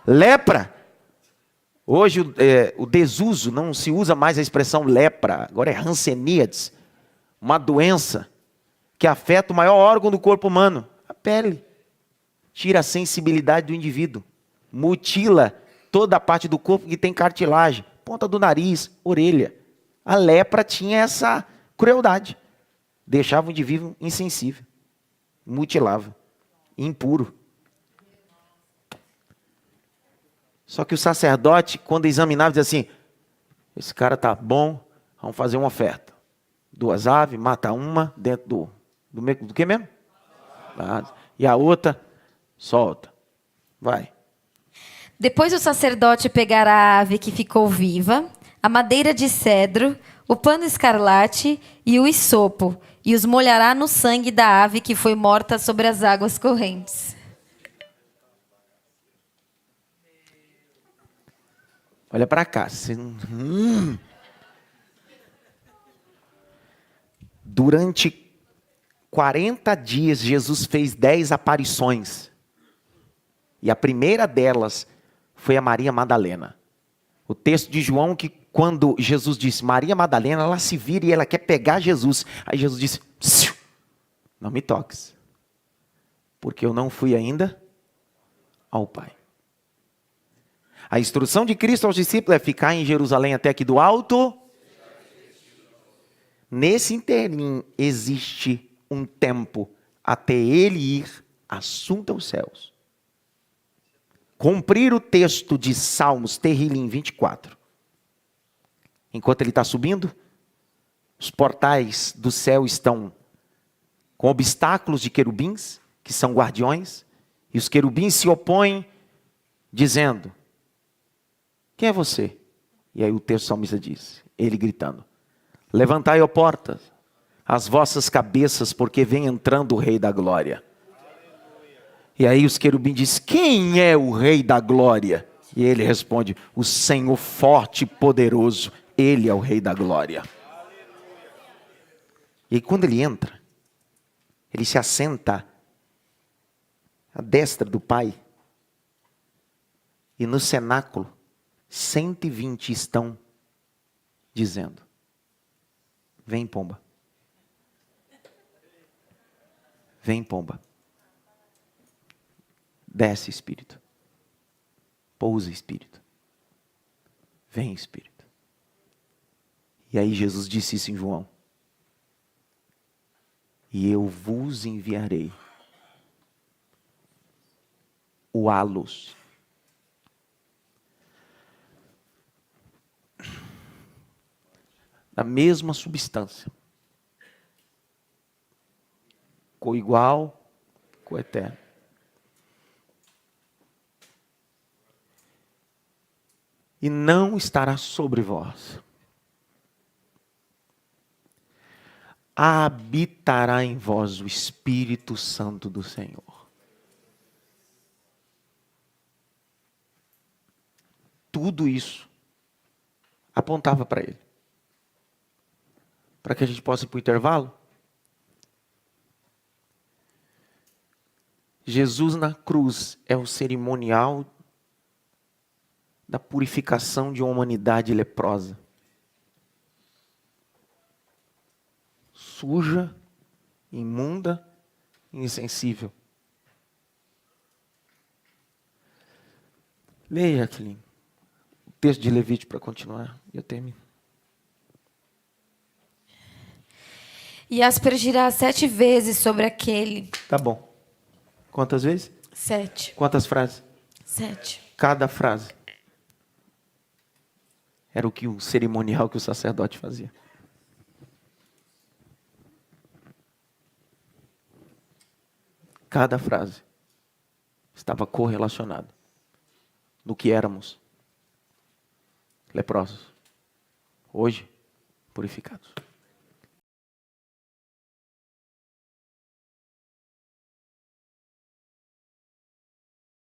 Speaker 1: Lepra. Hoje o desuso, não se usa mais a expressão lepra. Agora é hanseníades. Uma doença que afeta o maior órgão do corpo humano. A pele. Tira a sensibilidade do indivíduo. Mutila toda a parte do corpo que tem cartilagem. Ponta do nariz, orelha. A lepra tinha essa crueldade. Deixava o indivíduo insensível, mutilava, impuro. Só que o sacerdote, quando examinava, dizia assim, esse cara tá bom, vamos fazer uma oferta. 2 aves, mata uma dentro do que mesmo? E a outra, solta. Vai.
Speaker 2: Depois o sacerdote pegará a ave que ficou viva, a madeira de cedro, o pano escarlate e o isopo, e os molhará no sangue da ave que foi morta sobre as águas correntes.
Speaker 1: Olha para cá. Durante 40 dias, Jesus fez 10 aparições. E a primeira delas foi a Maria Madalena. O texto de João que quando Jesus disse, Maria Madalena, ela se vira e ela quer pegar Jesus. Aí Jesus disse, não me toques, porque eu não fui ainda ao Pai. A instrução de Cristo aos discípulos é ficar em Jerusalém até que do alto. Nesse interim existe um tempo até ele ir assunto aos céus. Cumprir o texto de Salmos, Terrilim 24. Enquanto ele está subindo, os portais do céu estão com obstáculos de querubins, que são guardiões, e os querubins se opõem, dizendo, quem é você? E aí o texto salmista diz, ele gritando, levantai, ó portas, as vossas cabeças, porque vem entrando o Rei da Glória. E aí os querubins dizem, quem é o Rei da Glória? E ele responde, o Senhor forte e poderoso, ele é o Rei da Glória. E aí quando ele entra, ele se assenta à destra do Pai. E no cenáculo, 120 estão dizendo, vem pomba. Vem pomba. Desce Espírito. Pousa Espírito. Vem Espírito. E aí Jesus disse isso em João. E eu vos enviarei o halos. Da mesma substância. Coigual, coeterno. E não estará sobre vós. Habitará em vós o Espírito Santo do Senhor. Tudo isso apontava para ele. Para que a gente possa ir para o intervalo. Jesus na cruz é o cerimonial da purificação de uma humanidade leprosa. Suja, imunda, insensível. Leia, Jacqueline, o texto de Levítico para continuar. Eu termino.
Speaker 2: E aspergirá 7 vezes sobre aquele.
Speaker 1: Tá bom. Quantas vezes?
Speaker 2: 7.
Speaker 1: Quantas frases?
Speaker 2: 7.
Speaker 1: Cada frase era o cerimonial que o sacerdote fazia. Cada frase estava correlacionada no que éramos leprosos. Hoje, purificados.